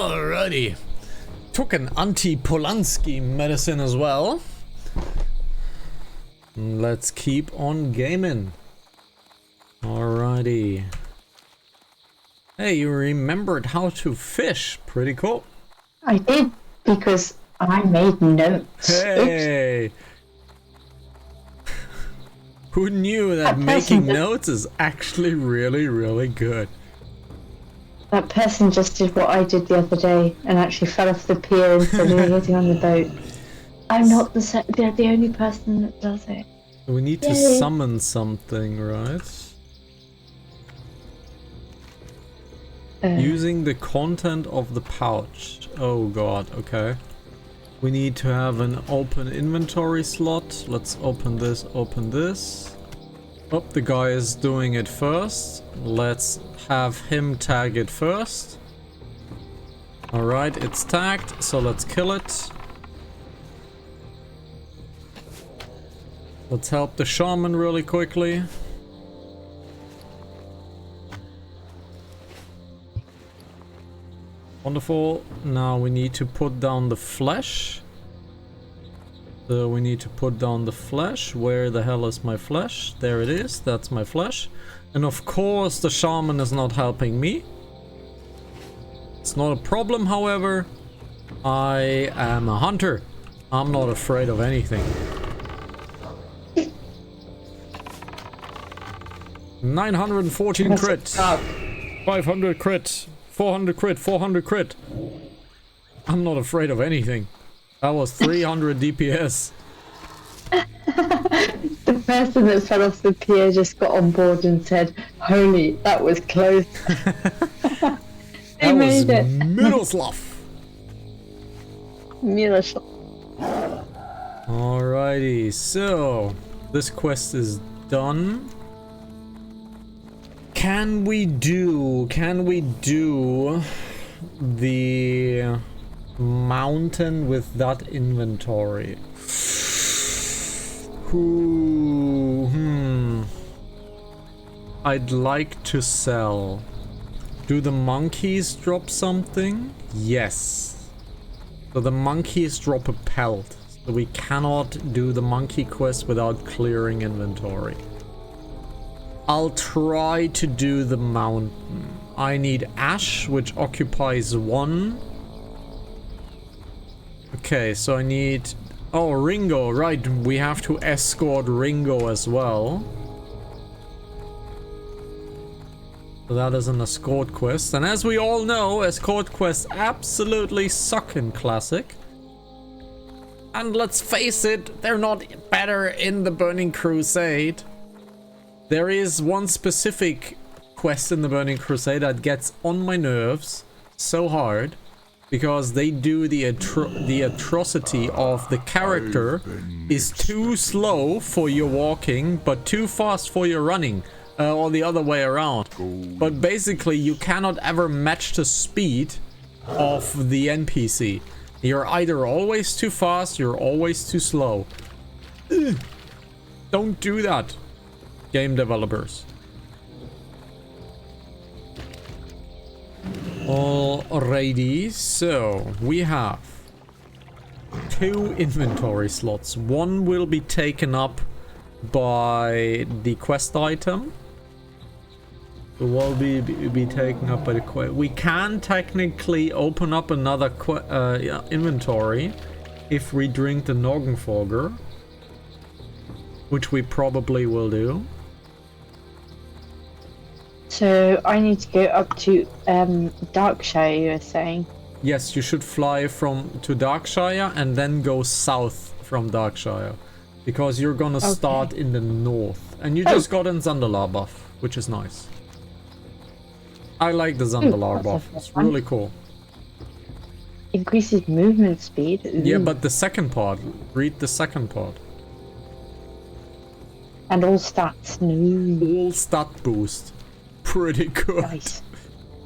Alrighty. Took an anti-Polanski medicine as well. Let's keep on gaming. Alrighty. Hey, you remembered how to fish. Pretty cool. I did, because I made notes. Hey! Oops. Who knew that making notes is actually really, really good? That person just did what I did the other day and actually fell off the pier instead of getting on the boat. I'm not the only person that does it. We need to Yay. summon something, right? Using the content of the pouch. Oh god, okay. We need to have an open inventory slot. Let's open this, open this. Oh, the guy is doing it first. Let's have him tag it first. Alright, it's tagged, so let's kill it. Let's help the shaman really quickly. Wonderful. Now we need to put down the flesh. So we need to put down the flesh. Where the hell is my flesh? There it is. That's my flesh. And of course the shaman is not helping me. It's not a problem, however. I am a hunter. I'm not afraid of anything. 914 crit. 500 crit. 400 crit, 400 crit. I'm not afraid of anything. That was 300 DPS. The person that fell off the pier just got on board and said, "Holy, that was close." That was made it. Miroslav. Miroslav. Alrighty, so this quest is done. Can we do the mountain with that inventory? I'd like to sell. Do the monkeys drop something? Yes. So the monkeys drop a pelt. So we cannot do the monkey quest without clearing inventory. I'll try to do the mountain. I need ash, which occupies 1. Okay, so I need... Oh, Ringo, right. We have to escort Ringo as well. So that is an escort quest. And as we all know, escort quests absolutely suck in Classic. And let's face it, they're not better in the Burning Crusade. There is one specific quest in the Burning Crusade that gets on my nerves so hard, because they do the atrocity of the character is too slow for your walking, but too fast for your running, or the other way around. But basically, you cannot ever match the speed of the NPC. You're either always too fast, you're always too slow. Ugh. Don't do that, game developers. Alrighty, so we have 2 inventory slots. One will be taken up by the quest item. It will be taken up by the quest. We can technically open up another inventory if we drink the Noggenfolger, which we probably will do. So I need to go up to Darkshire, you were saying? Yes, you should fly to Darkshire and then go south from Darkshire, because you're gonna start in the north. And you just got an Zandalar buff, which is nice. I like the Zandalar buff. It's really cool. Increases movement speed. Ooh. Yeah, but the second part. Read the second part. And all stats. No. All stat boost. Pretty good. Nice.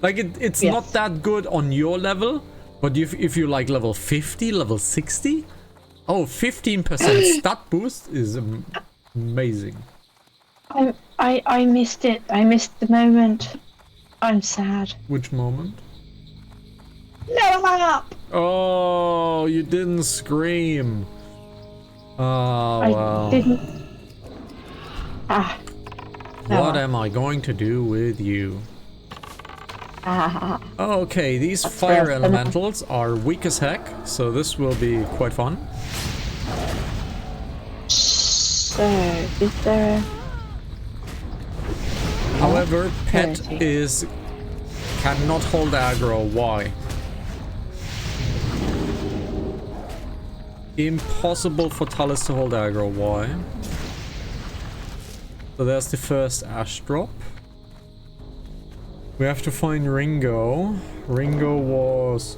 Like it's Yes. not that good on your level, but if you like level 50, level 60, oh, 15% stat boost is amazing. I missed it. I missed the moment. I'm sad. Which moment? Level up! Oh, you didn't scream. Oh, I well. didn't. Ah. What am I going to do with you? Ah. Okay, these That's fire fair. elementals are weak as heck, so this will be quite fun. So, is there? However, Pet There it cannot hold aggro. Why? Impossible for Talus to hold aggro. Why? So there's the first Ash drop. We have to find Ringo. Ringo was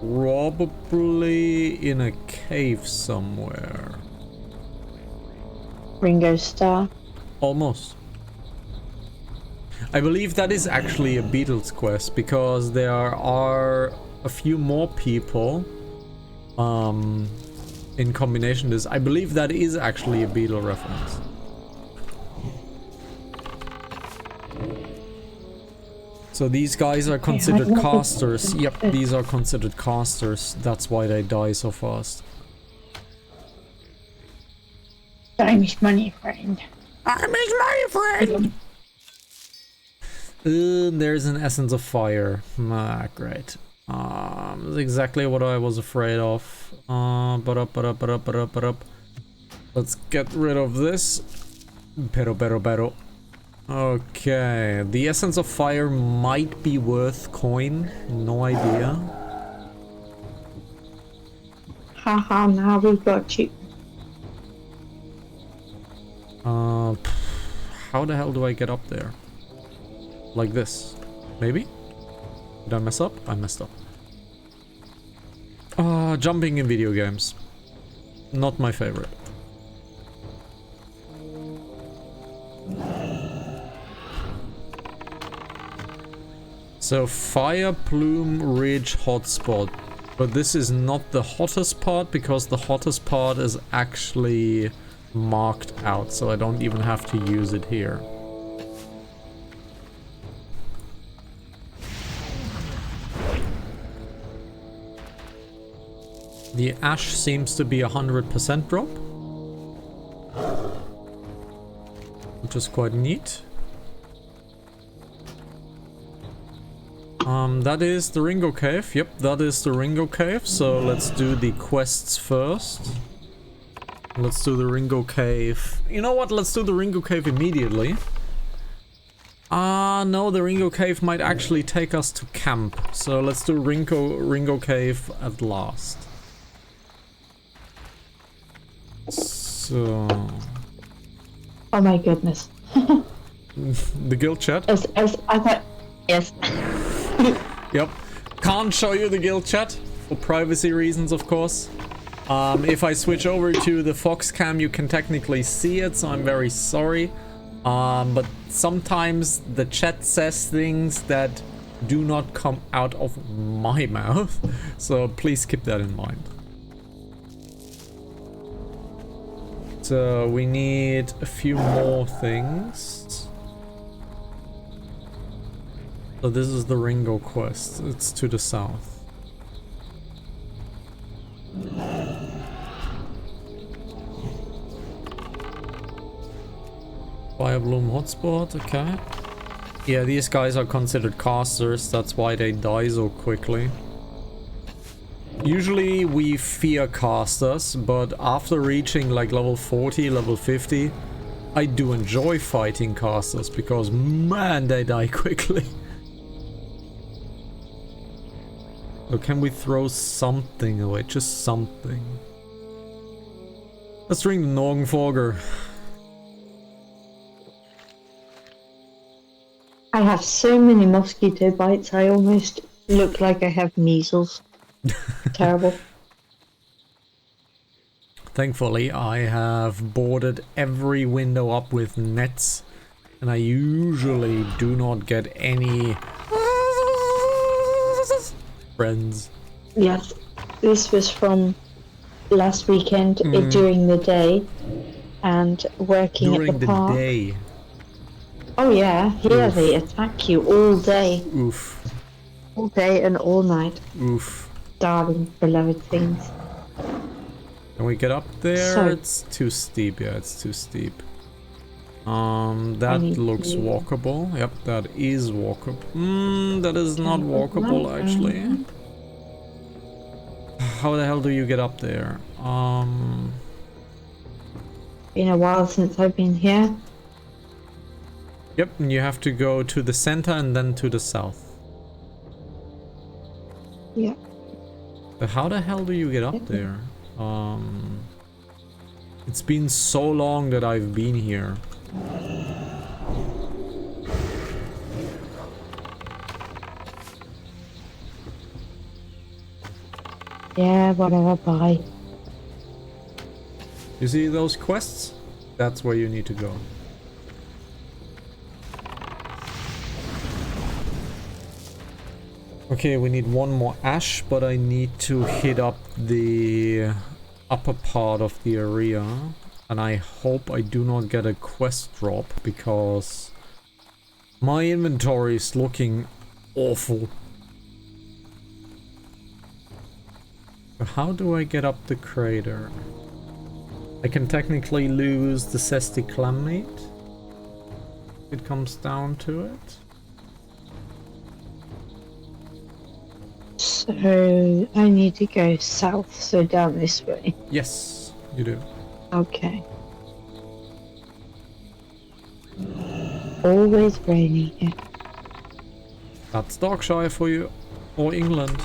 probably in a cave somewhere. Ringo Star. Almost. I believe that is actually a Beatles quest because there are a few more people in combination with this. I believe that is actually a Beatle reference. So these guys are considered casters. Yep, these are considered casters. That's why they die so fast. Time is money, friend. Time is money, friend! There's an essence of fire. Ah, great. That's exactly what I was afraid of. Let's get rid of this. Pero. Okay, the essence of fire might be worth coin. No idea. Haha, now we got you. How the hell do I get up there? Like this? Maybe? Did I mess up? I messed up. Jumping in video games. Not my favorite. So Fire Plume Ridge hotspot. But this is not the hottest part because the hottest part is actually marked out, so I don't even have to use it here. The ash seems to be 100% drop, which is quite neat. That is the Ringo Cave. Yep, that is the Ringo Cave. So let's do the quests first. Let's do the Ringo Cave. You know what? Let's do the Ringo Cave immediately. No, the Ringo Cave might actually take us to camp. So let's do Ringo Cave at last. So... Oh my goodness. The guild chat? As I thought, yes. Yep. Can't show you the guild chat for privacy reasons, of course. If I switch over to the Fox cam, you can technically see it, so I'm very sorry. But sometimes the chat says things that do not come out of my mouth, so please keep that in mind. So we need a few more things. So this is the Ringo quest. It's to the south. Fire Bloom hotspot, okay. Yeah, these guys are considered casters, that's why they die so quickly. Usually we fear casters, but after reaching like level 40, level 50, I do enjoy fighting casters because man, they die quickly. So can we throw something away? Just something. Let's drink the Norgenforger. I have so many mosquito bites, I almost look like I have measles. Terrible. Thankfully, I have boarded every window up with nets, and I usually do not get any friends. Yes, this was from last weekend during the day and working During at the park. day. Oh yeah, here they attack you all day. Oof. All day and all night. Oof. Darling, beloved things. Can we get up there? So- It's too steep. Yeah, it's too steep. That need looks to- walkable. Yep, that is walkable. That is not walkable actually. How the hell do you get up there? Been a while since I've been here. Yep, and you have to go to the center and then to the south. Yeah. But how the hell do you get up there? It's been so long that I've been here. Yeah, whatever, bye. You see those quests? That's where you need to go. Okay, we need one more ash, but I need to hit up the upper part of the area. And I hope I do not get a quest drop, because my inventory is looking awful. So how do I get up the crater? I can technically lose the zesty clam meat. It comes down to it. So I need to go south, so down this way. Yes, you do. Okay. Always raining here. That's Darkshire for you, or England.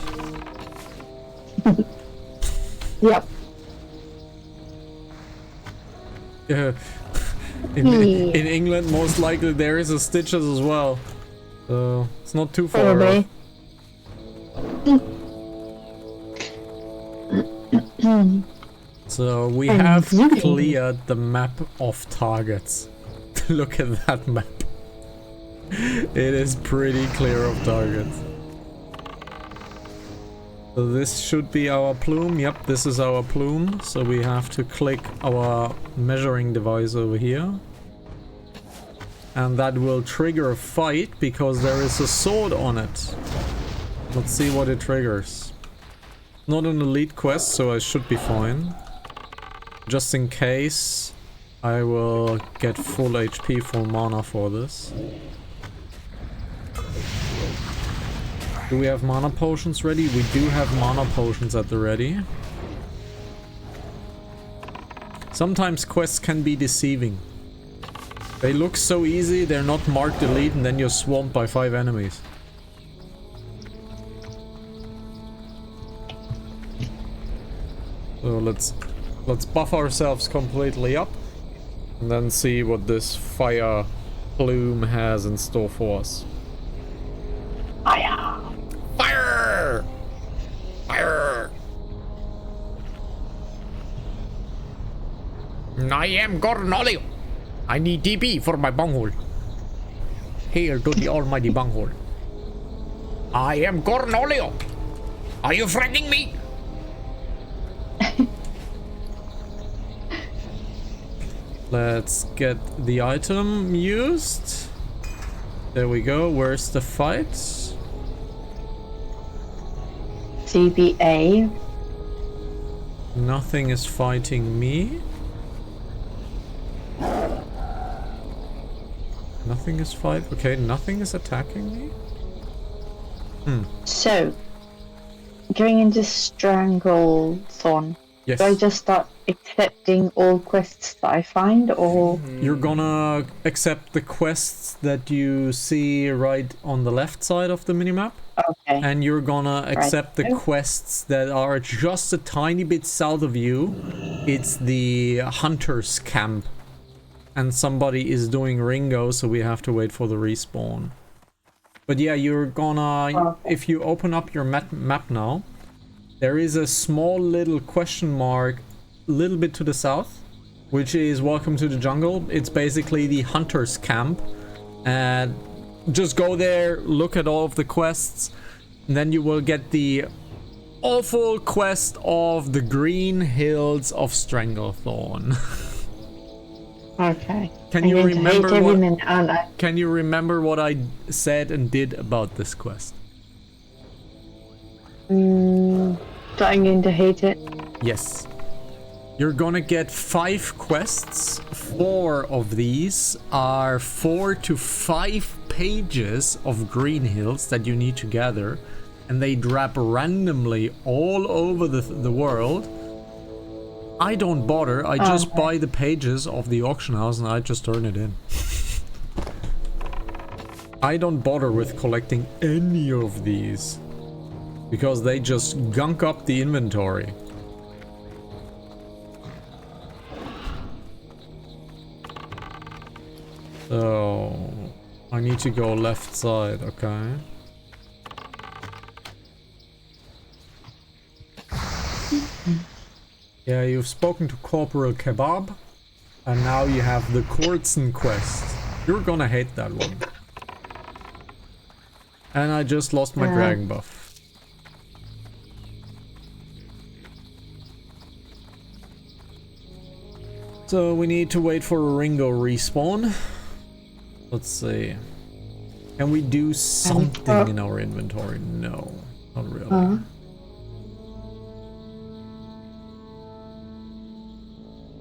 Yep. Yeah. In England, most likely there is a Stitches as well. So it's not too far off. So we have cleared the map of targets. Look at that map. It is pretty clear of targets. So this should be our plume. Yep, this is our plume. So we have to click our measuring device over here. And that will trigger a fight because there is a sword on it. Let's see what it triggers. Not an elite quest, so I should be fine. Just in case, I will get full HP, full mana for this. Do we have mana potions ready? We do have mana potions at the ready. Sometimes quests can be deceiving. They look so easy, they're not marked elite, and then you're swamped by 5 enemies. So let's buff ourselves completely up and then see what this fire plume has in store for us. Fire! Fire! Fire! I am Gornolio. I need DP for my bunghole. Hail to the almighty bunghole. I am Gornolio. Are you threatening me? Let's get the item used. There we go. Where's the fight? CBA. Nothing is fighting me. Nothing is okay, nothing is attacking me? So, going into Stranglethorn, Yes. do I just start accepting all quests that I find, or... You're gonna accept the quests that you see right on the left side of the minimap. Okay. And you're gonna accept the quests that are just a tiny bit south of you. It's the hunter's camp. And somebody is doing Ringo, so we have to wait for the respawn. But yeah, you're gonna... If you open up your map now, there is a small little question mark a little bit to the south, which is welcome to the jungle. It's basically the hunter's camp. And just go there, look at all of the quests, and then you will get the awful quest of the Green Hills of Stranglethorn. Okay. Can I'm you going to remember hate every what? minute, aren't I? Can you remember what I said and did about this quest? Starting to hate it. Yes. You're gonna get 5 quests. 4 of these are 4 to 5 pages of green hills that you need to gather. And they drop randomly all over the world. I don't bother. I just buy the pages of the auction house and I just turn it in. I don't bother with collecting any of these. Because they just gunk up the inventory. So, I need to go left side, okay. Yeah, you've spoken to Corporal Kebab, and now you have the Kortzen quest. You're gonna hate that one. And I just lost my dragon buff. So we need to wait for a Ringo respawn. Let's see. Can we do something in our inventory? No, not really.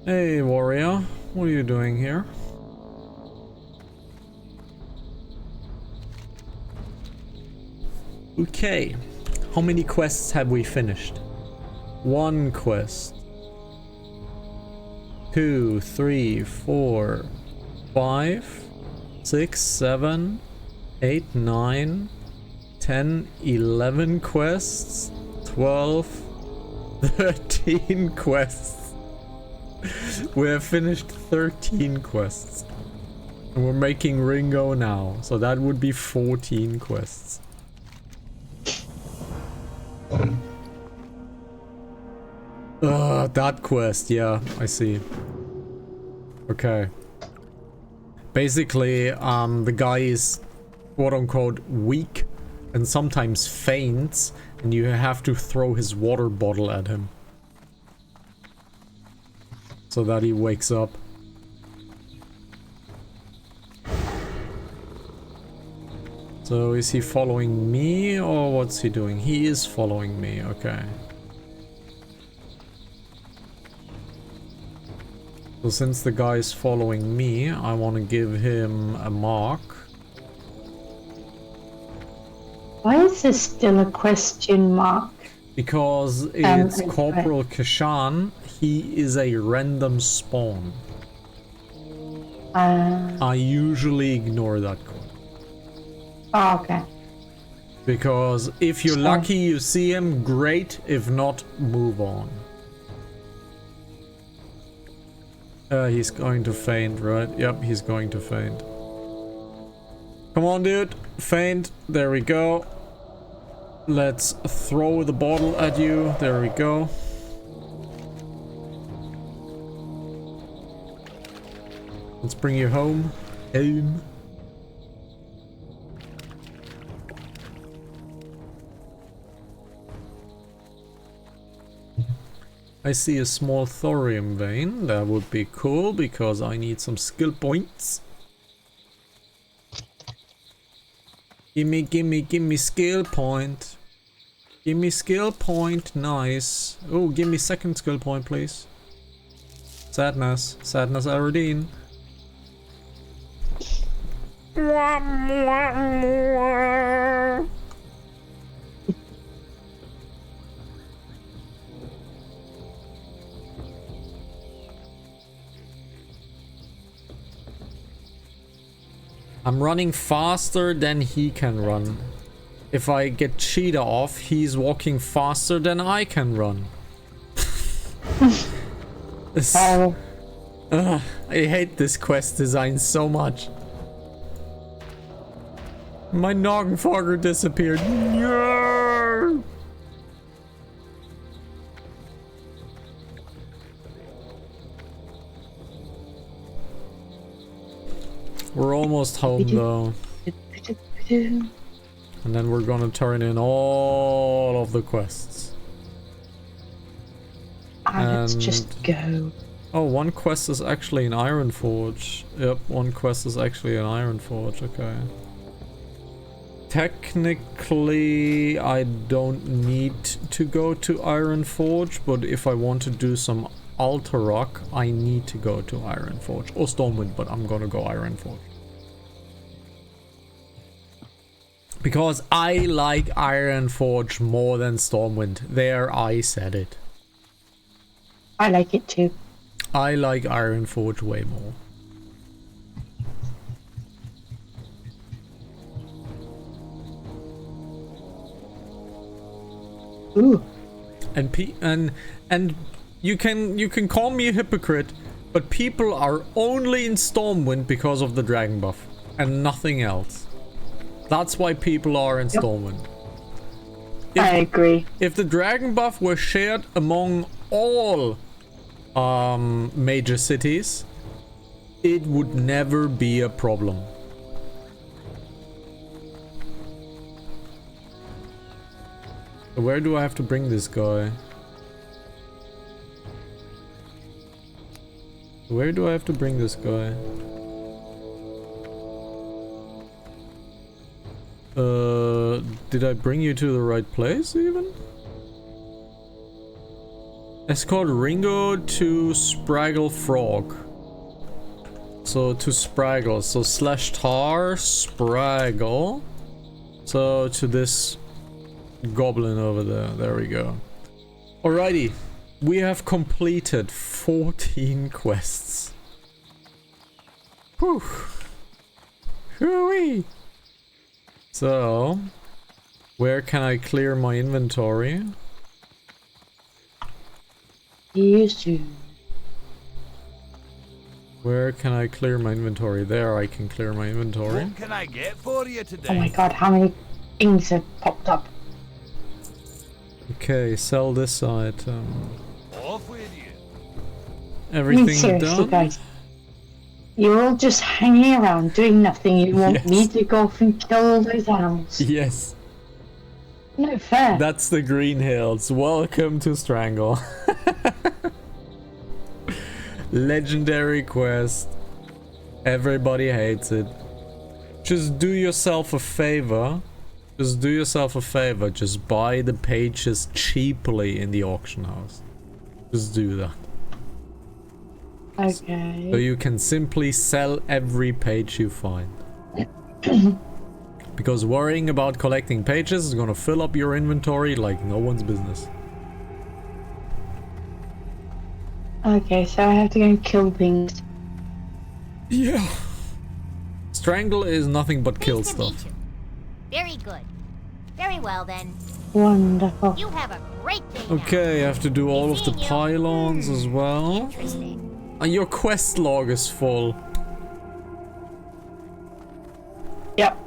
Hey warrior, what are you doing here? Okay, how many quests have we finished? 1 quest. 2, 3, 4, 5, 6, 7, 8, 9, 10, 11 quests, 12, 13 quests. We have finished 13 quests. And we're making Ringo now, so that would be 14 quests. That quest, yeah, I see. Okay. Basically, the guy is quote-unquote weak and sometimes faints, and you have to throw his water bottle at him. So that he wakes up. So is he following me or what's he doing? He is following me, okay. So since the guy is following me, I want to give him a mark. Why is this still a question mark? Because it's Corporal Kashan. He is a random spawn. I usually ignore that code. Oh, okay. Because if you're lucky you see him, great. If not, move on. He's going to faint, right? Yep, he's going to faint. Come on, dude. Faint. There we go. Let's throw the bottle at you. There we go. Let's bring you home. Home. I see a small thorium vein. That would be cool because I need some skill points. Gimme skill point. Gimme skill point. Nice. Oh, give me second skill point, please. Sadness. Sadness Aradine. I'm running faster than he can run. If I get Cheetah off, he's walking faster than I can run. I hate this quest design so much. My Noggenfogger disappeared. No! We're almost home though. And then we're gonna turn in all of the quests. Let's just go. Oh, one quest is actually an Iron Forge. Yep, one quest is actually an Iron Forge, okay. technically I don't need to go to Iron Forge, but if I want to do some Altar Rock, I need to go to Iron Forge or Stormwind, but I'm gonna go Iron Forge. Because I like Iron Forge more than Stormwind. There, I said it. I like it too. I like Iron Forge way more. Ooh. And you can call me a hypocrite, but people are only in Stormwind because of the dragon buff and nothing else. That's why people are in Stormwind. I agree. If the dragon buff were shared among all major cities, it would never be a problem. Where do I have to bring this guy? Where do I have to bring this guy? Did I bring you to the right place even? Escort Ringo to Spraggle Frog. So to Spraggle. So slash tar Spraggle. So to this goblin over there. There we go. Alrighty. We have completed 14 quests. Whew. Hooey. So, where can I clear my inventory? Yes. Where can I clear my inventory? There, I can clear my inventory. What can I get for you today? Oh my god, how many things have popped up? Okay, sell this item. Off with you. Everything Seriously, done? guys. You're all just hanging around doing nothing. You want me to go off and kill all those animals. Yes. No fair. That's the Green Hills. Welcome to Strangle. Legendary quest. Everybody hates it. Just do yourself a favor. Just do yourself a favor. Just buy the pages cheaply in the auction house. Just do that. Okay. So you can simply sell every page you find. Because worrying about collecting pages is gonna fill up your inventory like no one's business. Okay, so I have to go and kill things. Yeah. Strangle is nothing but kill Nice to meet stuff. you. Very good. Very well then. Wonderful. You have a great day now. Okay, I have to do all of the pylons as well. Interesting. And your quest log is full. Yep.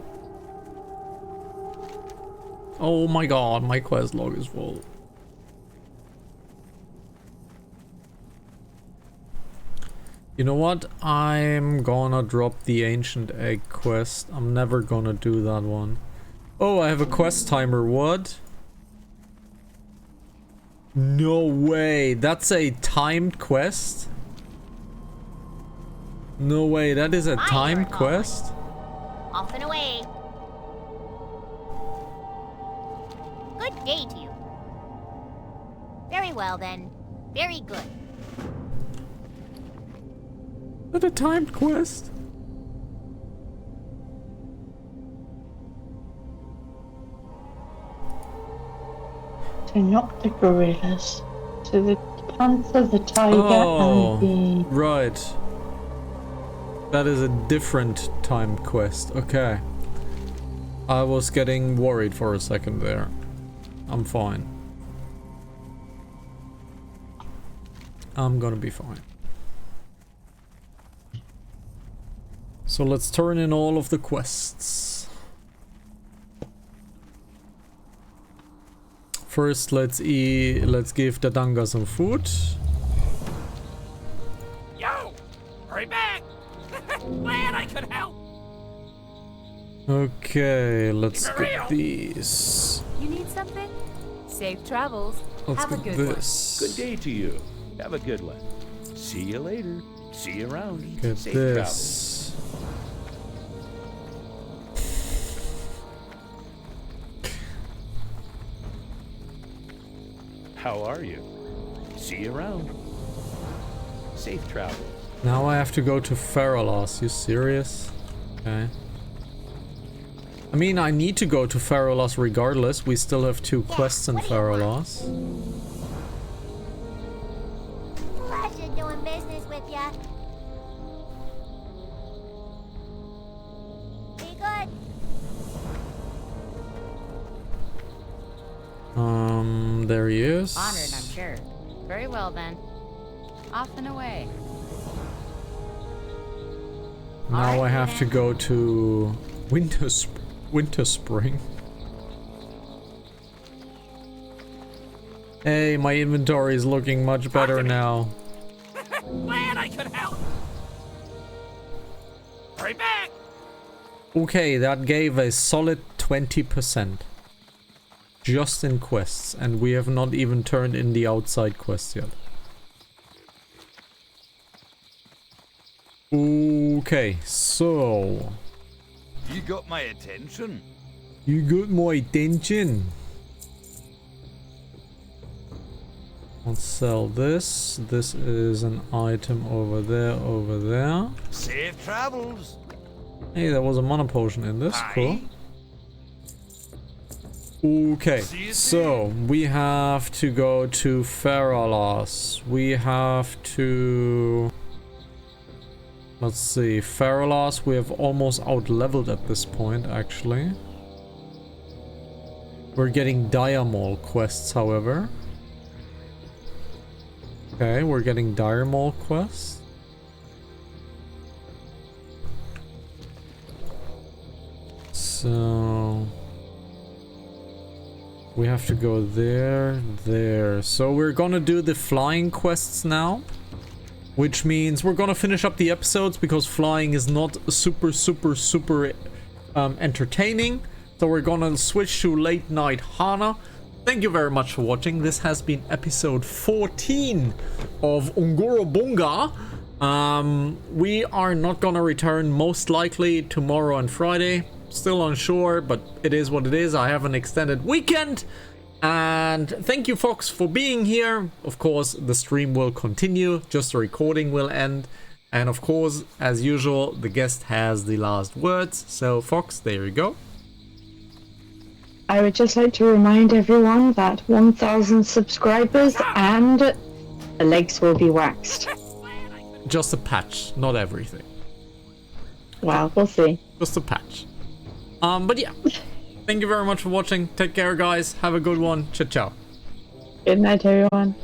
Oh my god, my quest log is full. You know what? I'm gonna drop the Ancient Egg quest. I'm never gonna do that one. Oh, I have a quest timer. What? No way. That's a timed quest? No way. That is a timed quest? Off and away. Good day to you. Very well then. Very good. Is that a timed quest? So not the gorillas. So the panther, the tiger, Oh, and the... right. That is a different timed quest. Okay. I was getting worried for a second there. I'm fine. I'm gonna be fine. So let's turn in all of the quests. First, let's give Dadanga some food. Yo! Hurry back! Glad I could help! Okay, let's Keep it real. get these. You need something? Safe travels. Let's Have a get good this. Good day to you. Have a good one. See you later. See you around. Get Safe this. How are you? See you around. Safe travels. Now I have to go to Faralas. You serious? Okay. I mean, I need to go to Faralas regardless. We still have 2 quests in Faralas. Pleasure doing business with ya. Be good. There he is. Honored, I'm sure. Very well then. Off and away. Now I have to go to Winter Spring. Hey, my inventory is looking much better now. Glad I could help. Hurry back. Okay, that gave a solid 20%. Just in quests, and we have not even turned in the outside quests yet. Okay, so... You got my attention. You got my attention. Let's sell this. This is an item over there, over there. Safe travels. Hey, there was a mana potion in this. Aye. Cool. Okay, so we have to go to Faralas. We have to... Let's see, Faralas we have almost out-leveled at this point, actually. We're getting Diamol quests, however. Okay, we're getting Diamol quests. So... we have to go there, there. So we're gonna do the flying quests now. Which means we're gonna finish up the episodes because flying is not super entertaining. So we're gonna switch to late night Hana. Thank you very much for watching. This has been episode 14 of Ungoro Bunga. We are not gonna return most likely tomorrow and Friday. Still unsure, but it is what it is. I have an extended weekend. And thank you, Fox, for being here. Of course, the stream will continue. Just the recording will end. And of course, as usual, the guest has the last words. So, Fox, there you go. I would just like to remind everyone that 1,000 subscribers and the legs will be waxed. Just a patch, not everything. Well, we'll see. Just a patch. But yeah. Thank you very much for watching. Take care, guys. Have a good one. Ciao, ciao. Good night, everyone.